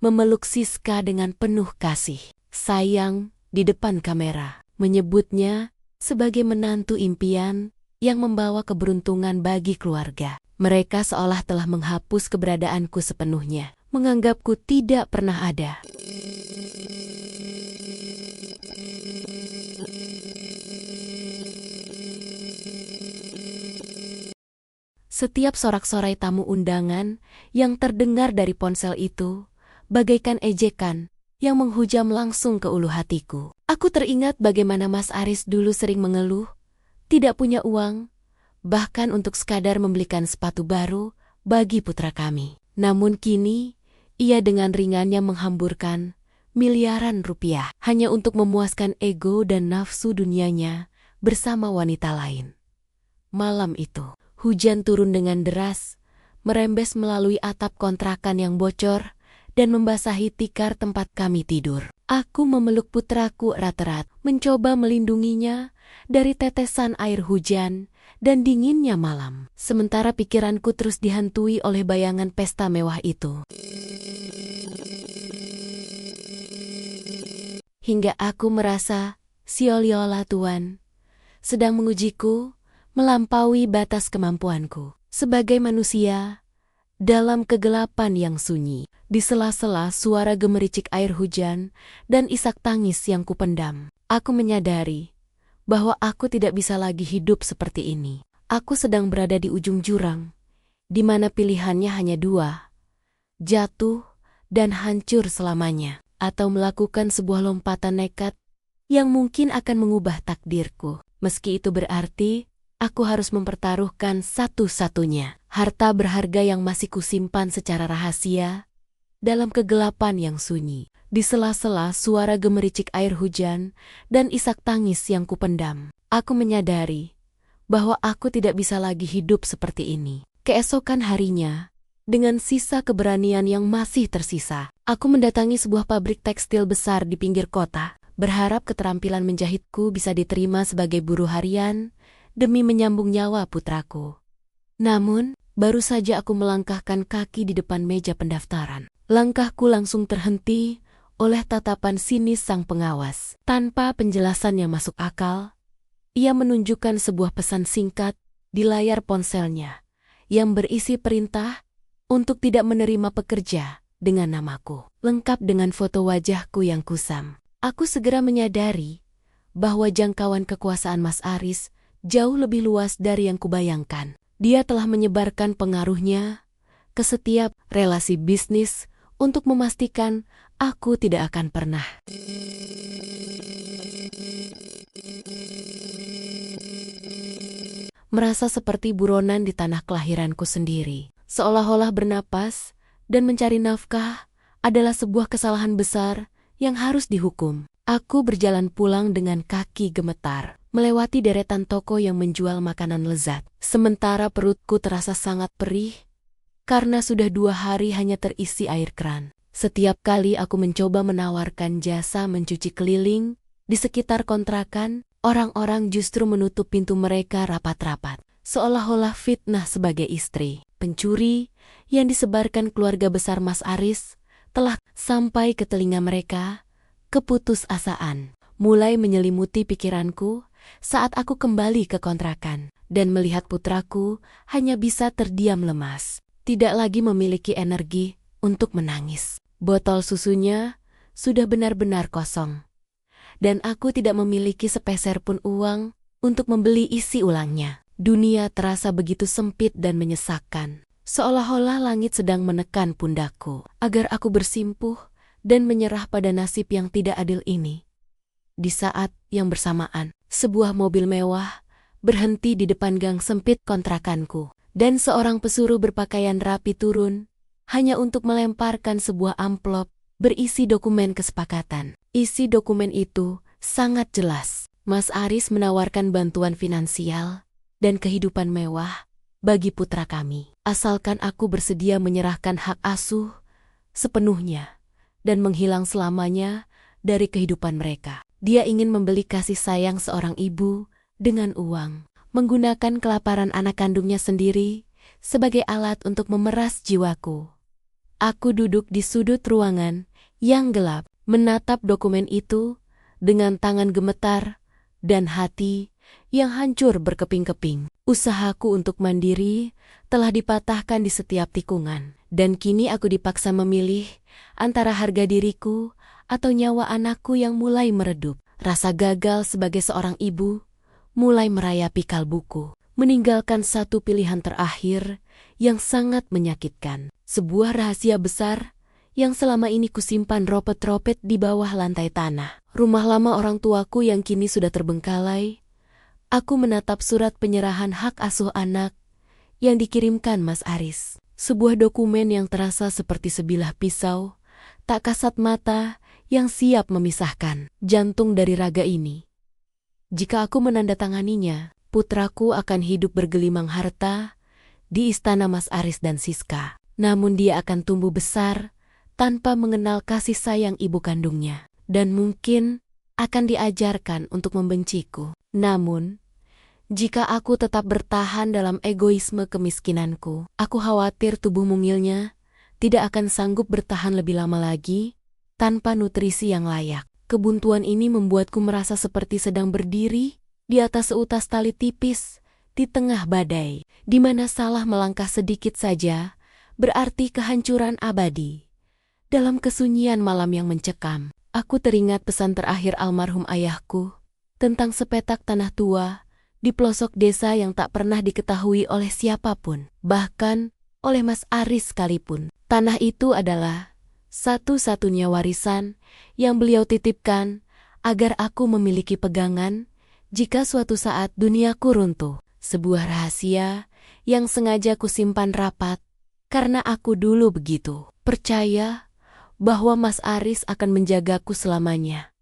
memeluk Siska dengan penuh kasih sayang di depan kamera, menyebutnya sebagai menantu impian yang membawa keberuntungan bagi keluarga. Mereka seolah telah menghapus keberadaanku sepenuhnya, menganggapku tidak pernah ada. Setiap sorak-sorai tamu undangan yang terdengar dari ponsel itu bagaikan ejekan yang menghujam langsung ke ulu hatiku. Aku teringat bagaimana Mas Aris dulu sering mengeluh, tidak punya uang, bahkan untuk sekadar membelikan sepatu baru bagi putra kami. Namun kini, ia dengan ringannya menghamburkan miliaran rupiah hanya untuk memuaskan ego dan nafsu dunianya bersama wanita lain. Malam itu, hujan turun dengan deras, merembes melalui atap kontrakan yang bocor, dan membasahi tikar tempat kami tidur. Aku memeluk putraku erat-erat, mencoba melindunginya dari tetesan air hujan dan dinginnya malam. Sementara pikiranku terus dihantui oleh bayangan pesta mewah itu. Hingga aku merasa Sioliola Tuan sedang mengujiku melampaui batas kemampuanku. Sebagai manusia, dalam kegelapan yang sunyi, di sela-sela suara gemericik air hujan dan isak tangis yang kupendam, aku menyadari bahwa aku tidak bisa lagi hidup seperti ini. Aku sedang berada di ujung jurang, di mana pilihannya hanya dua, jatuh dan hancur selamanya, atau melakukan sebuah lompatan nekat yang mungkin akan mengubah takdirku. Meski itu berarti aku harus mempertaruhkan satu-satunya harta berharga yang masih kusimpan secara rahasia dalam kegelapan yang sunyi. Di sela-sela suara gemericik air hujan dan isak tangis yang kupendam, aku menyadari bahwa aku tidak bisa lagi hidup seperti ini. Keesokan harinya, dengan sisa keberanian yang masih tersisa, aku mendatangi sebuah pabrik tekstil besar di pinggir kota, berharap keterampilan menjahitku bisa diterima sebagai buruh harian demi menyambung nyawa putraku. Namun, baru saja aku melangkahkan kaki di depan meja pendaftaran, langkahku langsung terhenti oleh tatapan sinis sang pengawas. Tanpa penjelasan yang masuk akal, ia menunjukkan sebuah pesan singkat di layar ponselnya yang berisi perintah untuk tidak menerima pekerja dengan namaku, lengkap dengan foto wajahku yang kusam. Aku segera menyadari bahwa jangkauan kekuasaan Mas Aris jauh lebih luas dari yang kubayangkan. Dia telah menyebarkan pengaruhnya ke setiap relasi bisnis untuk memastikan aku tidak akan pernah merasa seperti buronan di tanah kelahiranku sendiri. Seolah-olah bernapas dan mencari nafkah adalah sebuah kesalahan besar yang harus dihukum. Aku berjalan pulang dengan kaki gemetar, melewati deretan toko yang menjual makanan lezat. Sementara perutku terasa sangat perih, karena sudah 2 hari hanya terisi air keran. Setiap kali aku mencoba menawarkan jasa mencuci keliling di sekitar kontrakan, orang-orang justru menutup pintu mereka rapat-rapat, seolah-olah fitnah sebagai istri. Pencuri yang disebarkan keluarga besar Mas Aris telah sampai ke telinga mereka. Keputusasaan mulai menyelimuti pikiranku saat aku kembali ke kontrakan dan melihat putraku hanya bisa terdiam lemas, tidak lagi memiliki energi untuk menangis. Botol susunya sudah benar-benar kosong, dan aku tidak memiliki sepeser pun uang untuk membeli isi ulangnya. Dunia terasa begitu sempit dan menyesakkan, seolah-olah langit sedang menekan pundakku agar aku bersimpuh dan menyerah pada nasib yang tidak adil ini. Di saat yang bersamaan, sebuah mobil mewah berhenti di depan gang sempit kontrakanku, dan seorang pesuruh berpakaian rapi turun hanya untuk melemparkan sebuah amplop berisi dokumen kesepakatan. Isi dokumen itu sangat jelas. Mas Aris menawarkan bantuan finansial dan kehidupan mewah bagi putra kami, asalkan aku bersedia menyerahkan hak asuh sepenuhnya dan menghilang selamanya dari kehidupan mereka. Dia ingin membeli kasih sayang seorang ibu dengan uang, menggunakan kelaparan anak kandungnya sendiri sebagai alat untuk memeras jiwaku. Aku duduk di sudut ruangan yang gelap, menatap dokumen itu dengan tangan gemetar dan hati yang hancur berkeping-keping. Usahaku untuk mandiri telah dipatahkan di setiap tikungan, dan kini aku dipaksa memilih antara harga diriku atau nyawa anakku yang mulai meredup. Rasa gagal sebagai seorang ibu mulai merayapi kalbuku, meninggalkan satu pilihan terakhir yang sangat menyakitkan. Sebuah rahasia besar yang selama ini kusimpan ropet-ropet di bawah lantai tanah. Rumah lama orang tuaku yang kini sudah terbengkalai. Aku menatap surat penyerahan hak asuh anak yang dikirimkan Mas Aris. Sebuah dokumen yang terasa seperti sebilah pisau, tak kasat mata yang siap memisahkan jantung dari raga ini. Jika aku menandatanganinya, putraku akan hidup bergelimang harta di istana Mas Aris dan Siska. Namun dia akan tumbuh besar tanpa mengenal kasih sayang ibu kandungnya, dan mungkin akan diajarkan untuk membenciku. Namun, jika aku tetap bertahan dalam egoisme kemiskinanku, aku khawatir tubuh mungilnya tidak akan sanggup bertahan lebih lama lagi tanpa nutrisi yang layak. Kebuntuan ini membuatku merasa seperti sedang berdiri di atas seutas tali tipis di tengah badai, di mana salah melangkah sedikit saja berarti kehancuran abadi. Dalam kesunyian malam yang mencekam, aku teringat pesan terakhir almarhum ayahku tentang sepetak tanah tua di pelosok desa yang tak pernah diketahui oleh siapapun, bahkan oleh Mas Aris sekalipun. Tanah itu adalah satu-satunya warisan yang beliau titipkan agar aku memiliki pegangan jika suatu saat duniaku runtuh. Sebuah rahasia yang sengaja kusimpan rapat karena aku dulu begitu percaya bahwa Mas Aris akan menjagaku selamanya.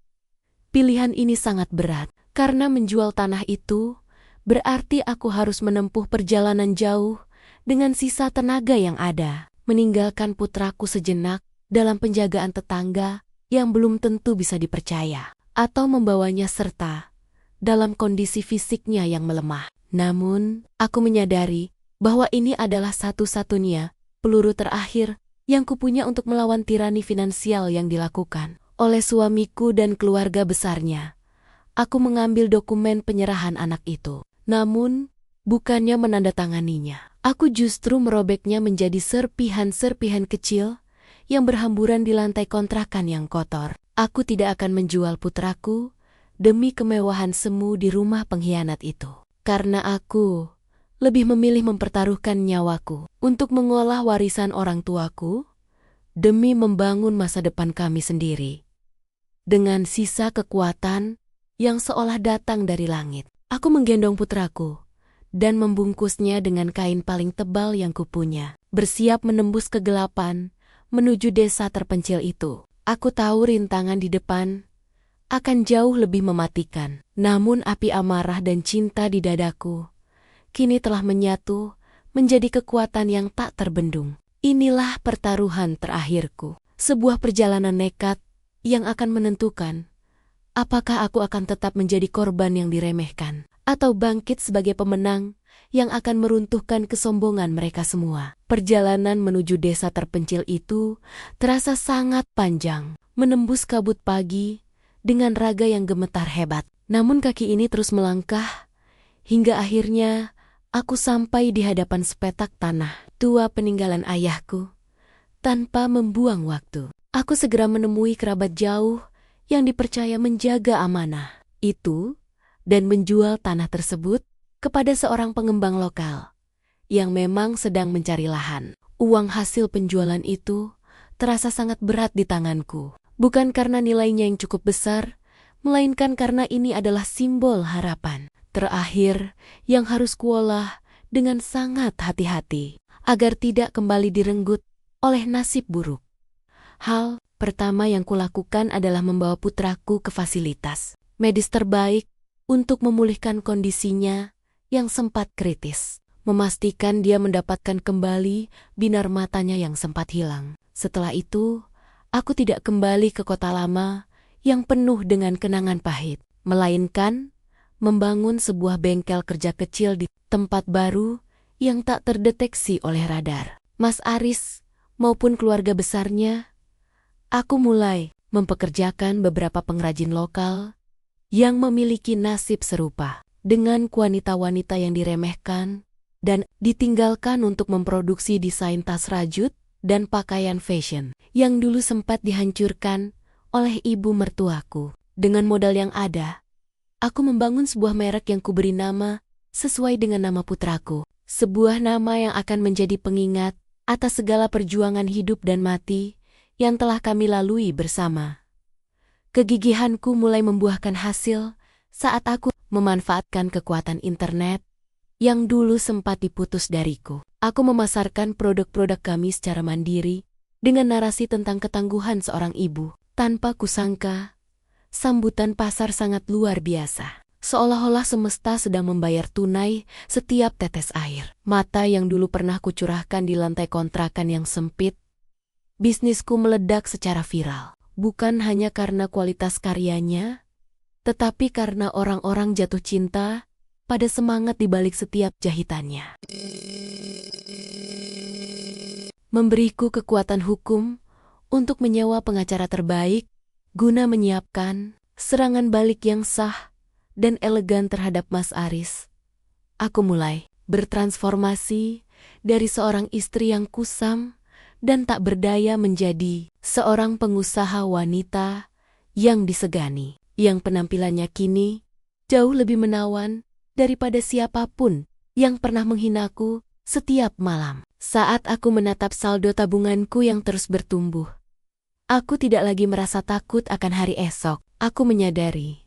Pilihan ini sangat berat karena menjual tanah itu berarti aku harus menempuh perjalanan jauh dengan sisa tenaga yang ada, meninggalkan putraku sejenak dalam penjagaan tetangga yang belum tentu bisa dipercaya, atau membawanya serta dalam kondisi fisiknya yang melemah. Namun, aku menyadari bahwa ini adalah satu-satunya peluru terakhir yang kupunya untuk melawan tirani finansial yang dilakukan oleh suamiku dan keluarga besarnya. Aku mengambil dokumen penyerahan anak itu. Namun, bukannya menandatanganinya. Aku justru merobeknya menjadi serpihan-serpihan kecil yang berhamburan di lantai kontrakan yang kotor. Aku tidak akan menjual putraku demi kemewahan semu di rumah pengkhianat itu. Karena aku lebih memilih mempertaruhkan nyawaku untuk mengolah warisan orang tuaku demi membangun masa depan kami sendiri. Dengan sisa kekuatan yang seolah datang dari langit, aku menggendong putraku dan membungkusnya dengan kain paling tebal yang kupunya, bersiap menembus kegelapan menuju desa terpencil itu. Aku tahu rintangan di depan akan jauh lebih mematikan, namun api amarah dan cinta di dadaku kini telah menyatu menjadi kekuatan yang tak terbendung. Inilah pertaruhan terakhirku, sebuah perjalanan nekat yang akan menentukan apakah aku akan tetap menjadi korban yang diremehkan atau bangkit sebagai pemenang yang akan meruntuhkan kesombongan mereka semua. Perjalanan menuju desa terpencil itu terasa sangat panjang, menembus kabut pagi dengan raga yang gemetar hebat. Namun kaki ini terus melangkah hingga akhirnya aku sampai di hadapan sepetak tanah tua peninggalan ayahku. Tanpa membuang waktu, aku segera menemui kerabat jauh yang dipercaya menjaga amanah itu dan menjual tanah tersebut kepada seorang pengembang lokal yang memang sedang mencari lahan. Uang hasil penjualan itu terasa sangat berat di tanganku. Bukan karena nilainya yang cukup besar, melainkan karena ini adalah simbol harapan terakhir yang harus kuolah dengan sangat hati-hati, agar tidak kembali direnggut oleh nasib buruk. Hal pertama yang kulakukan adalah membawa putraku ke fasilitas medis terbaik untuk memulihkan kondisinya yang sempat kritis, memastikan dia mendapatkan kembali binar matanya yang sempat hilang. Setelah itu, aku tidak kembali ke kota lama yang penuh dengan kenangan pahit, melainkan membangun sebuah bengkel kerja kecil di tempat baru yang tak terdeteksi oleh radar. Mas Aris maupun keluarga besarnya, aku mulai mempekerjakan beberapa pengrajin lokal yang memiliki nasib serupa dengan wanita-wanita yang diremehkan dan ditinggalkan untuk memproduksi desain tas rajut dan pakaian fashion yang dulu sempat dihancurkan oleh ibu mertuaku. Dengan modal yang ada, aku membangun sebuah merek yang kuberi nama sesuai dengan nama putraku. Sebuah nama yang akan menjadi pengingat atas segala perjuangan hidup dan mati yang telah kami lalui bersama. Kegigihanku mulai membuahkan hasil saat aku memanfaatkan kekuatan internet yang dulu sempat diputus dariku. Aku memasarkan produk-produk kami secara mandiri dengan narasi tentang ketangguhan seorang ibu. Tanpa kusangka, sambutan pasar sangat luar biasa. Seolah-olah semesta sedang membayar tunai setiap tetes air mata yang dulu pernah kucurahkan di lantai kontrakan yang sempit. Bisnisku meledak secara viral, bukan hanya karena kualitas karyanya, tetapi karena orang-orang jatuh cinta pada semangat di balik setiap jahitannya. Memberiku kekuatan hukum untuk menyewa pengacara terbaik guna menyiapkan serangan balik yang sah dan elegan terhadap Mas Aris. Aku mulai bertransformasi dari seorang istri yang kusam dan tak berdaya menjadi seorang pengusaha wanita yang disegani, yang penampilannya kini jauh lebih menawan daripada siapapun yang pernah menghinaku setiap malam. Saat aku menatap saldo tabunganku yang terus bertumbuh, aku tidak lagi merasa takut akan hari esok. Aku menyadari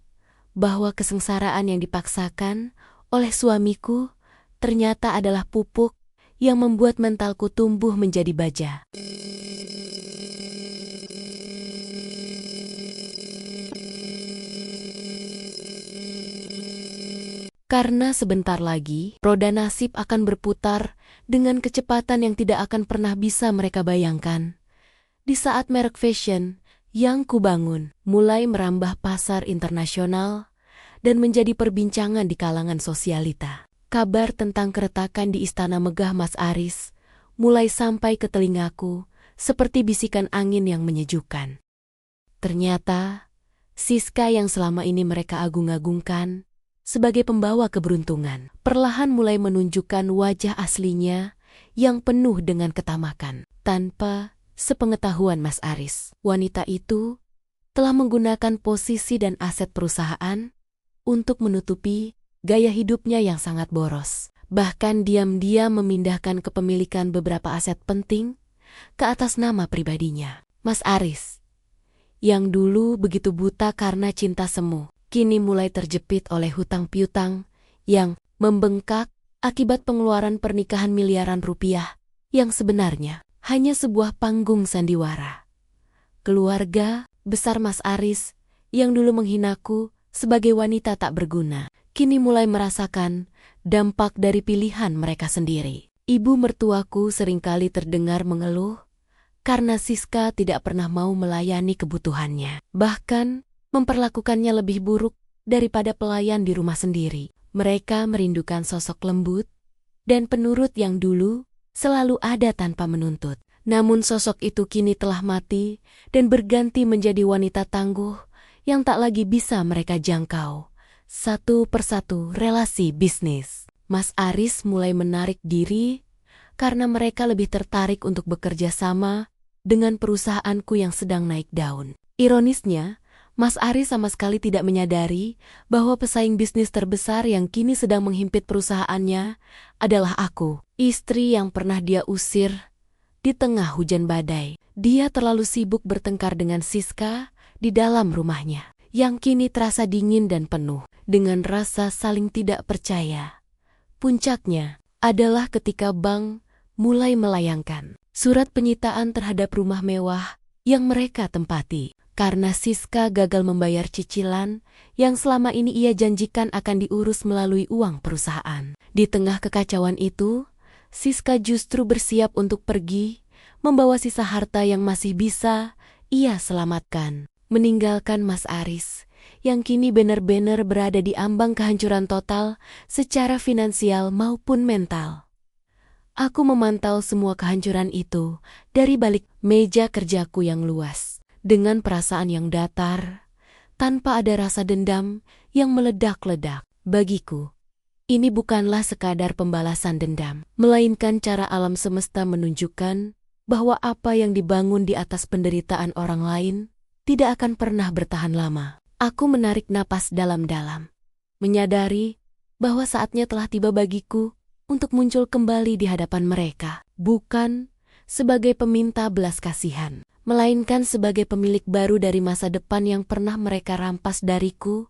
bahwa kesengsaraan yang dipaksakan oleh suamiku ternyata adalah pupuk yang membuat mentalku tumbuh menjadi baja. Karena sebentar lagi, roda nasib akan berputar dengan kecepatan yang tidak akan pernah bisa mereka bayangkan. Di saat merek fashion yang kubangun mulai merambah pasar internasional dan menjadi perbincangan di kalangan sosialita, kabar tentang keretakan di istana megah Mas Aris mulai sampai ke telingaku seperti bisikan angin yang menyejukkan. Ternyata, Siska yang selama ini mereka agung-agungkan sebagai pembawa keberuntungan, perlahan mulai menunjukkan wajah aslinya yang penuh dengan ketamakan. Tanpa sepengetahuan Mas Aris, wanita itu telah menggunakan posisi dan aset perusahaan untuk menutupi gaya hidupnya yang sangat boros. Bahkan diam-diam memindahkan kepemilikan beberapa aset penting ke atas nama pribadinya. Mas Aris, yang dulu begitu buta karena cinta semu, kini mulai terjepit oleh hutang piutang yang membengkak akibat pengeluaran pernikahan miliaran rupiah yang sebenarnya hanya sebuah panggung sandiwara. Keluarga besar Mas Aris yang dulu menghinaku sebagai wanita tak berguna, kini mulai merasakan dampak dari pilihan mereka sendiri. Ibu mertuaku seringkali terdengar mengeluh karena Siska tidak pernah mau melayani kebutuhannya. Bahkan memperlakukannya lebih buruk daripada pelayan di rumah sendiri. Mereka merindukan sosok lembut dan penurut yang dulu selalu ada tanpa menuntut. Namun sosok itu kini telah mati dan berganti menjadi wanita tangguh yang tak lagi bisa mereka jangkau. Satu persatu relasi bisnis, Mas Aris mulai menarik diri karena mereka lebih tertarik untuk bekerja sama dengan perusahaanku yang sedang naik daun. Ironisnya, Mas Aris sama sekali tidak menyadari bahwa pesaing bisnis terbesar yang kini sedang menghimpit perusahaannya adalah aku, istri yang pernah dia usir di tengah hujan badai. Dia terlalu sibuk bertengkar dengan Siska di dalam rumahnya, yang kini terasa dingin dan penuh dengan rasa saling tidak percaya. Puncaknya adalah ketika bank mulai melayangkan surat penyitaan terhadap rumah mewah yang mereka tempati, karena Siska gagal membayar cicilan yang selama ini ia janjikan akan diurus melalui uang perusahaan. Di tengah kekacauan itu, Siska justru bersiap untuk pergi, membawa sisa harta yang masih bisa ia selamatkan, meninggalkan Mas Aris, yang kini benar-benar berada di ambang kehancuran total secara finansial maupun mental. Aku memantau semua kehancuran itu dari balik meja kerjaku yang luas, dengan perasaan yang datar, tanpa ada rasa dendam yang meledak-ledak. Bagiku, ini bukanlah sekadar pembalasan dendam, melainkan cara alam semesta menunjukkan bahwa apa yang dibangun di atas penderitaan orang lain tidak akan pernah bertahan lama. Aku menarik napas dalam-dalam, menyadari bahwa saatnya telah tiba bagiku untuk muncul kembali di hadapan mereka, bukan sebagai peminta belas kasihan, melainkan sebagai pemilik baru dari masa depan yang pernah mereka rampas dariku.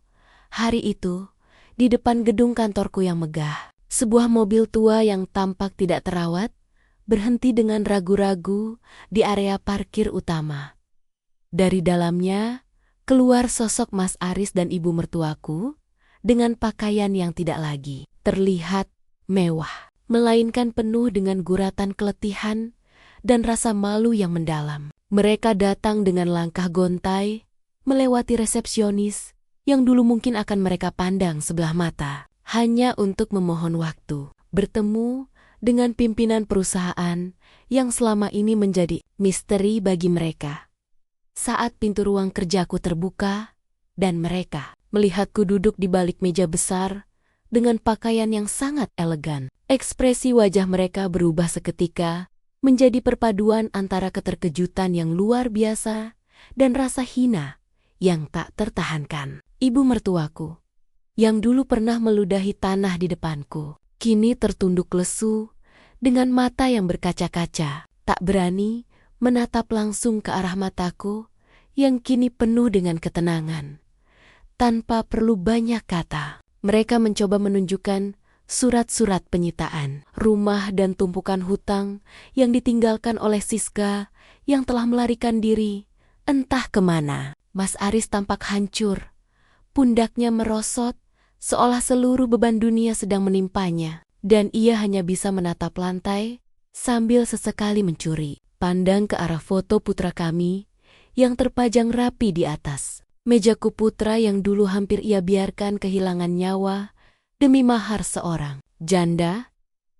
Hari itu, di depan gedung kantorku yang megah, sebuah mobil tua yang tampak tidak terawat berhenti dengan ragu-ragu di area parkir utama. Dari dalamnya, keluar sosok Mas Aris dan ibu mertuaku dengan pakaian yang tidak lagi terlihat mewah, melainkan penuh dengan guratan keletihan dan rasa malu yang mendalam. Mereka datang dengan langkah gontai, melewati resepsionis yang dulu mungkin akan mereka pandang sebelah mata, hanya untuk memohon waktu bertemu dengan pimpinan perusahaan yang selama ini menjadi misteri bagi mereka. Saat pintu ruang kerjaku terbuka, dan mereka melihatku duduk di balik meja besar dengan pakaian yang sangat elegan, ekspresi wajah mereka berubah seketika menjadi perpaduan antara keterkejutan yang luar biasa dan rasa hina yang tak tertahankan. Ibu mertuaku, yang dulu pernah meludahi tanah di depanku, kini tertunduk lesu dengan mata yang berkaca-kaca, tak berani menatap langsung ke arah mataku yang kini penuh dengan ketenangan. Tanpa perlu banyak kata, mereka mencoba menunjukkan surat-surat penyitaan, rumah dan tumpukan hutang yang ditinggalkan oleh Siska yang telah melarikan diri entah kemana. Mas Aris tampak hancur, pundaknya merosot seolah seluruh beban dunia sedang menimpanya, dan ia hanya bisa menatap lantai sambil sesekali mencuri pandang ke arah foto putra kami yang terpajang rapi di atas mejaku. Putra yang dulu hampir ia biarkan kehilangan nyawa demi mahar seorang janda.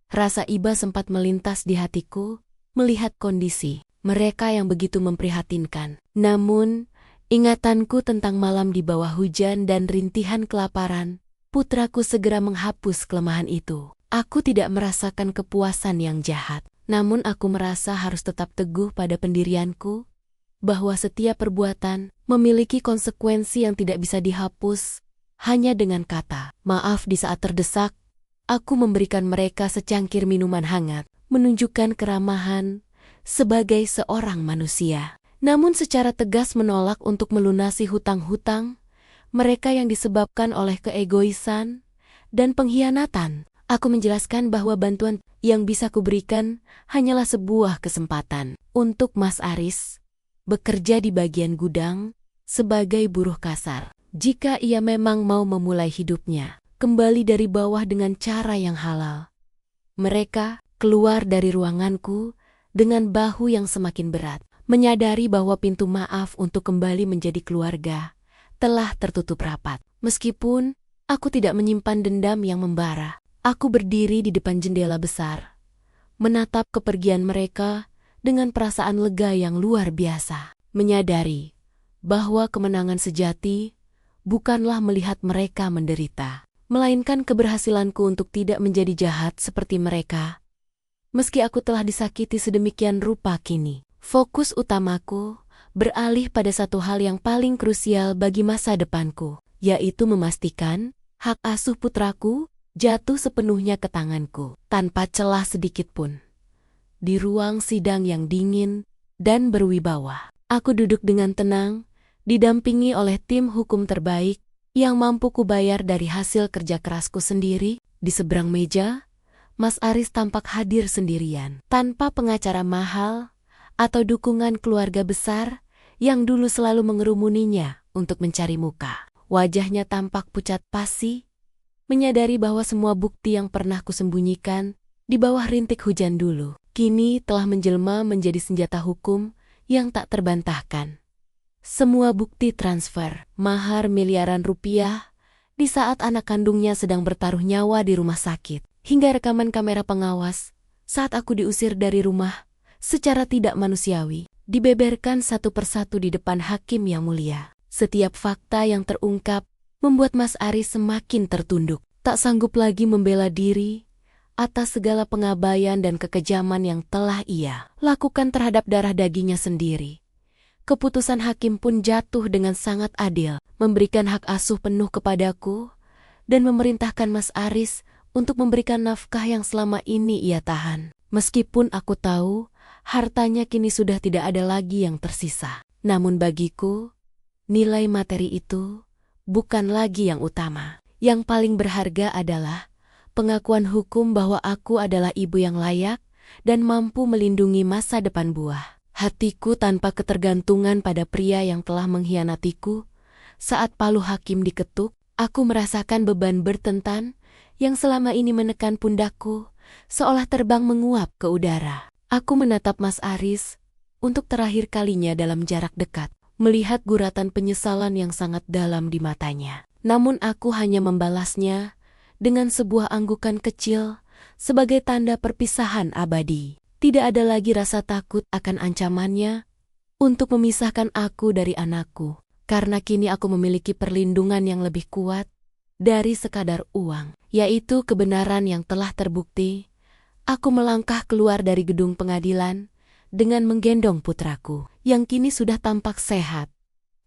Rasa iba sempat melintas di hatiku melihat kondisi mereka yang begitu memprihatinkan. Namun, ingatanku tentang malam di bawah hujan dan rintihan kelaparan putraku segera menghapus kelemahan itu. Aku tidak merasakan kepuasan yang jahat, namun aku merasa harus tetap teguh pada pendirianku, bahwa setiap perbuatan memiliki konsekuensi yang tidak bisa dihapus hanya dengan kata maaf. Di saat terdesak, aku memberikan mereka secangkir minuman hangat, menunjukkan keramahan sebagai seorang manusia, namun secara tegas menolak untuk melunasi hutang-hutang mereka yang disebabkan oleh keegoisan dan pengkhianatan. Aku menjelaskan bahwa bantuan yang bisa kuberikan hanyalah sebuah kesempatan untuk Mas Aris bekerja di bagian gudang sebagai buruh kasar. Jika ia memang mau memulai hidupnya kembali dari bawah dengan cara yang halal. Mereka keluar dari ruanganku dengan bahu yang semakin berat, menyadari bahwa pintu maaf untuk kembali menjadi keluarga telah tertutup rapat. Meskipun aku tidak menyimpan dendam yang membara, aku berdiri di depan jendela besar, menatap kepergian mereka dengan perasaan lega yang luar biasa, menyadari bahwa kemenangan sejati bukanlah melihat mereka menderita, melainkan keberhasilanku untuk tidak menjadi jahat seperti mereka. Meski aku telah disakiti sedemikian rupa, kini fokus utamaku beralih pada satu hal yang paling krusial bagi masa depanku, yaitu memastikan hak asuh putraku jatuh sepenuhnya ke tanganku, tanpa celah sedikit pun. di ruang sidang yang dingin dan berwibawa. Aku duduk dengan tenang, didampingi oleh tim hukum terbaik yang mampu kubayar dari hasil kerja kerasku sendiri. Di seberang meja, Mas Aris tampak hadir sendirian, tanpa pengacara mahal atau dukungan keluarga besar yang dulu selalu mengerumuninya untuk mencari muka. Wajahnya tampak pucat pasi, menyadari bahwa semua bukti yang pernah kusembunyikan di bawah rintik hujan dulu, kini telah menjelma menjadi senjata hukum yang tak terbantahkan. Semua bukti transfer, mahar miliaran rupiah, di saat anak kandungnya sedang bertaruh nyawa di rumah sakit, hingga rekaman kamera pengawas saat aku diusir dari rumah secara tidak manusiawi, dibeberkan satu persatu di depan hakim yang mulia. Setiap fakta yang terungkap membuat Mas Aris semakin tertunduk, tak sanggup lagi membela diri atas segala pengabaian dan kekejaman yang telah ia lakukan terhadap darah dagingnya sendiri. Keputusan hakim pun jatuh dengan sangat adil, memberikan hak asuh penuh kepadaku dan memerintahkan Mas Aris untuk memberikan nafkah yang selama ini ia tahan. Meskipun aku tahu hartanya kini sudah tidak ada lagi yang tersisa. Namun bagiku, nilai materi itu bukan lagi yang utama. Yang paling berharga adalah pengakuan hukum bahwa aku adalah ibu yang layak dan mampu melindungi masa depan buah hatiku tanpa ketergantungan pada pria yang telah mengkhianatiku. Saat palu hakim diketuk, aku merasakan beban bertentan yang selama ini menekan pundakku, seolah terbang menguap ke udara. Aku menatap Mas Aris untuk terakhir kalinya dalam jarak dekat, melihat guratan penyesalan yang sangat dalam di matanya. Namun aku hanya membalasnya dengan sebuah anggukan kecil sebagai tanda perpisahan abadi. Tidak ada lagi rasa takut akan ancamannya untuk memisahkan aku dari anakku, karena kini aku memiliki perlindungan yang lebih kuat dari sekadar uang, yaitu kebenaran yang telah terbukti. Aku melangkah keluar dari gedung pengadilan dengan menggendong putraku, yang kini sudah tampak sehat,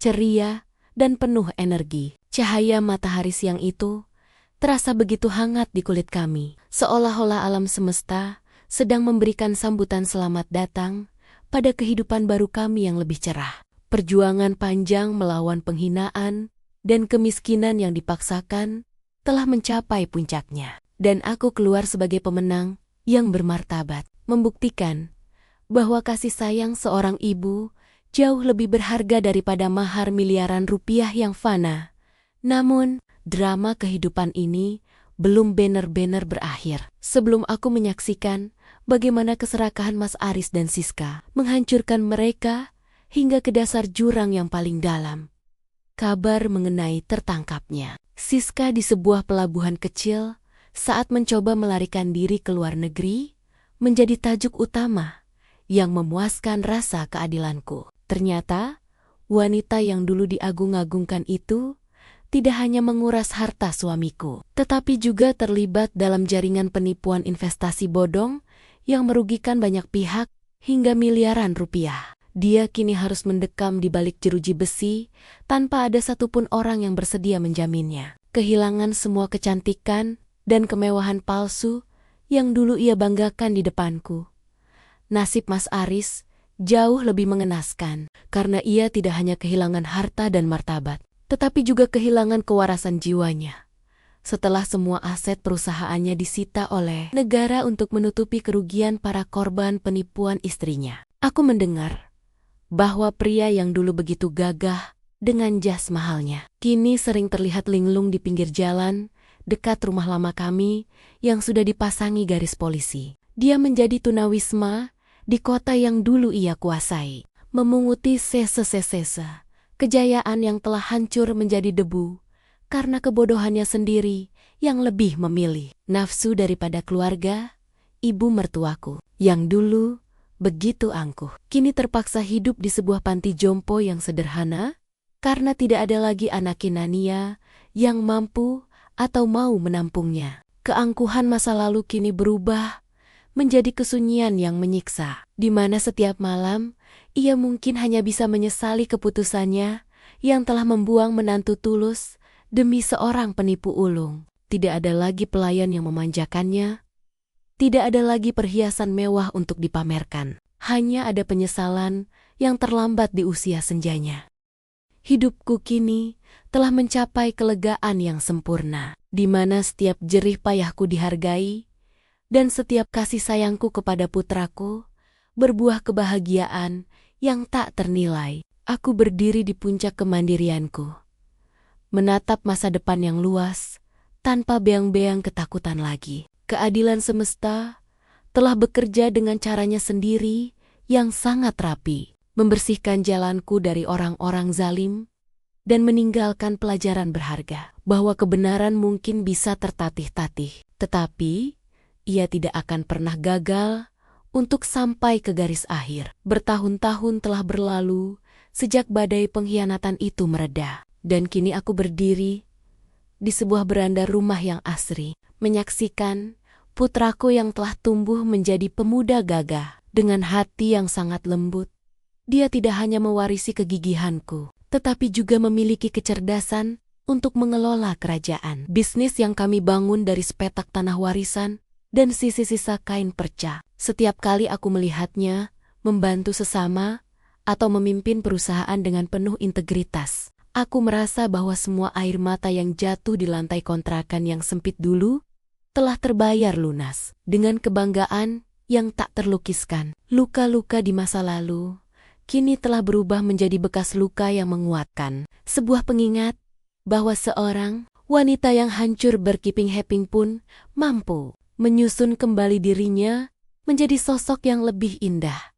ceria, dan penuh energi. Cahaya matahari siang itu terasa begitu hangat di kulit kami, seolah-olah alam semesta sedang memberikan sambutan selamat datang pada kehidupan baru kami yang lebih cerah. Perjuangan panjang melawan penghinaan dan kemiskinan yang dipaksakan telah mencapai puncaknya, dan aku keluar sebagai pemenang yang bermartabat, membuktikan bahwa kasih sayang seorang ibu jauh lebih berharga daripada mahar miliaran rupiah yang fana. Namun, drama kehidupan ini belum benar-benar berakhir sebelum aku menyaksikan bagaimana keserakahan Mas Aris dan Siska menghancurkan mereka hingga ke dasar jurang yang paling dalam. Kabar mengenai tertangkapnya Siska di sebuah pelabuhan kecil saat mencoba melarikan diri ke luar negeri menjadi tajuk utama yang memuaskan rasa keadilanku. Ternyata, wanita yang dulu diagung-agungkan itu tidak hanya menguras harta suamiku, tetapi juga terlibat dalam jaringan penipuan investasi bodong yang merugikan banyak pihak hingga miliaran rupiah. Dia kini harus mendekam di balik jeruji besi tanpa ada satupun orang yang bersedia menjaminnya. Kehilangan semua kecantikan dan kemewahan palsu yang dulu ia banggakan di depanku. Nasib Mas Aris jauh lebih mengenaskan karena ia tidak hanya kehilangan harta dan martabat, tetapi juga kehilangan kewarasan jiwanya. Setelah semua aset perusahaannya disita oleh negara untuk menutupi kerugian para korban penipuan istrinya. Aku mendengar bahwa pria yang dulu begitu gagah dengan jas mahalnya kini sering terlihat linglung di pinggir jalan dekat rumah lama kami yang sudah dipasangi garis polisi. Dia menjadi tunawisma di kota yang dulu ia kuasai, memunguti sese-sese kejayaan yang telah hancur menjadi debu karena kebodohannya sendiri yang lebih memilih nafsu daripada keluarga. Ibu mertuaku yang dulu begitu angkuh kini terpaksa hidup di sebuah panti jompo yang sederhana karena tidak ada lagi anak kinania yang mampu atau mau menampungnya. Keangkuhan masa lalu kini berubah menjadi kesunyian yang menyiksa, di mana setiap malam ia mungkin hanya bisa menyesali keputusannya yang telah membuang menantu tulus demi seorang penipu ulung. Tidak ada lagi pelayan yang memanjakannya, Tidak ada lagi perhiasan mewah untuk dipamerkan. Hanya ada penyesalan yang terlambat di usia senjanya. Hidupku kini telah mencapai kelegaan yang sempurna, di mana setiap jerih payahku dihargai, dan setiap kasih sayangku kepada putraku berbuah kebahagiaan yang tak ternilai. Aku berdiri di puncak kemandirianku, menatap masa depan yang luas, tanpa beang-beang ketakutan lagi. Keadilan semesta telah bekerja dengan caranya sendiri yang sangat rapi, membersihkan jalanku dari orang-orang zalim, dan meninggalkan pelajaran berharga bahwa kebenaran mungkin bisa tertatih-tatih, tetapi ia tidak akan pernah gagal untuk sampai ke garis akhir. Bertahun-tahun telah berlalu sejak badai pengkhianatan itu mereda, dan kini aku berdiri di sebuah beranda rumah yang asri, menyaksikan putraku yang telah tumbuh menjadi pemuda gagah. Dengan hati yang sangat lembut, dia tidak hanya mewarisi kegigihanku, tetapi juga memiliki kecerdasan untuk mengelola kerajaan. Bisnis yang kami bangun dari sepetak tanah warisan dan sisa-sisa kain perca. Setiap kali aku melihatnya membantu sesama atau memimpin perusahaan dengan penuh integritas, aku merasa bahwa semua air mata yang jatuh di lantai kontrakan yang sempit dulu telah terbayar lunas. Dengan kebanggaan yang tak terlukiskan, luka-luka di masa lalu kini telah berubah menjadi bekas luka yang menguatkan. Sebuah pengingat bahwa seorang wanita yang hancur berkeping-keping pun mampu menyusun kembali dirinya menjadi sosok yang lebih indah.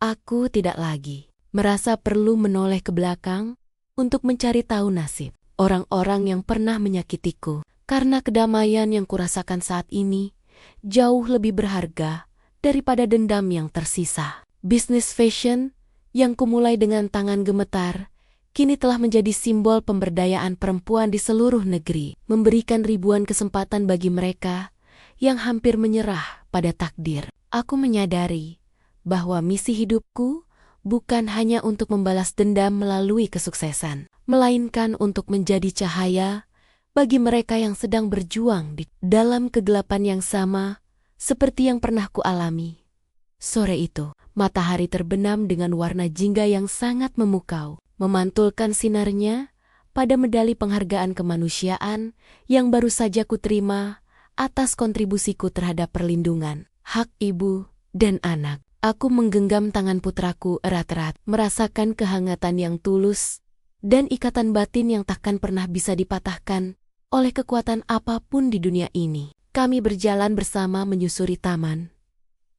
Aku tidak lagi merasa perlu menoleh ke belakang untuk mencari tahu nasib orang-orang yang pernah menyakitiku, karena kedamaian yang kurasakan saat ini jauh lebih berharga daripada dendam yang tersisa. Bisnis fashion yang kumulai dengan tangan gemetar kini telah menjadi simbol pemberdayaan perempuan di seluruh negeri, memberikan ribuan kesempatan bagi mereka yang hampir menyerah pada takdir. Aku menyadari bahwa misi hidupku bukan hanya untuk membalas dendam melalui kesuksesan, melainkan untuk menjadi cahaya bagi mereka yang sedang berjuang di dalam kegelapan yang sama seperti yang pernah kualami. Sore itu, matahari terbenam dengan warna jingga yang sangat memukau, memantulkan sinarnya pada medali penghargaan kemanusiaan yang baru saja kuterima atas kontribusiku terhadap perlindungan hak ibu dan anak. Aku menggenggam tangan putraku erat-erat, merasakan kehangatan yang tulus dan ikatan batin yang takkan pernah bisa dipatahkan oleh kekuatan apapun di dunia ini. Kami berjalan bersama menyusuri taman,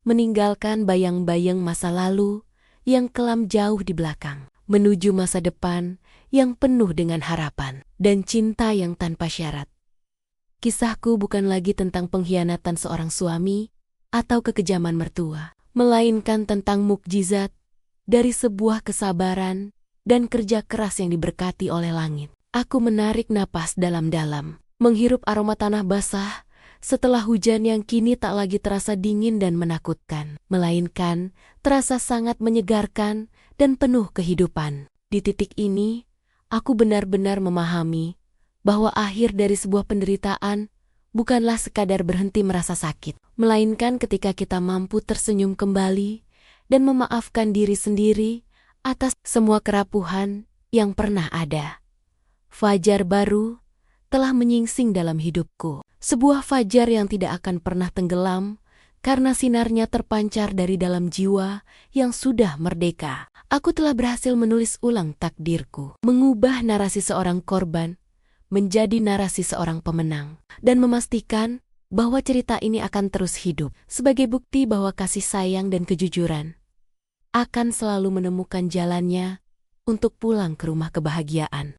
meninggalkan bayang-bayang masa lalu yang kelam jauh di belakang, menuju masa depan yang penuh dengan harapan dan cinta yang tanpa syarat. Kisahku bukan lagi tentang pengkhianatan seorang suami atau kekejaman mertua, melainkan tentang mukjizat dari sebuah kesabaran dan kerja keras yang diberkati oleh langit. Aku menarik napas dalam-dalam, menghirup aroma tanah basah setelah hujan yang kini tak lagi terasa dingin dan menakutkan, melainkan terasa sangat menyegarkan dan penuh kehidupan. Di titik ini, aku benar-benar memahami bahwa akhir dari sebuah penderitaan bukanlah sekadar berhenti merasa sakit, melainkan ketika kita mampu tersenyum kembali dan memaafkan diri sendiri atas semua kerapuhan yang pernah ada. Fajar baru telah menyingsing dalam hidupku, sebuah fajar yang tidak akan pernah tenggelam karena sinarnya terpancar dari dalam jiwa yang sudah merdeka. Aku telah berhasil menulis ulang takdirku, mengubah narasi seorang korban menjadi narasi seorang pemenang, dan memastikan bahwa cerita ini akan terus hidup sebagai bukti bahwa kasih sayang dan kejujuran akan selalu menemukan jalannya untuk pulang ke rumah kebahagiaan.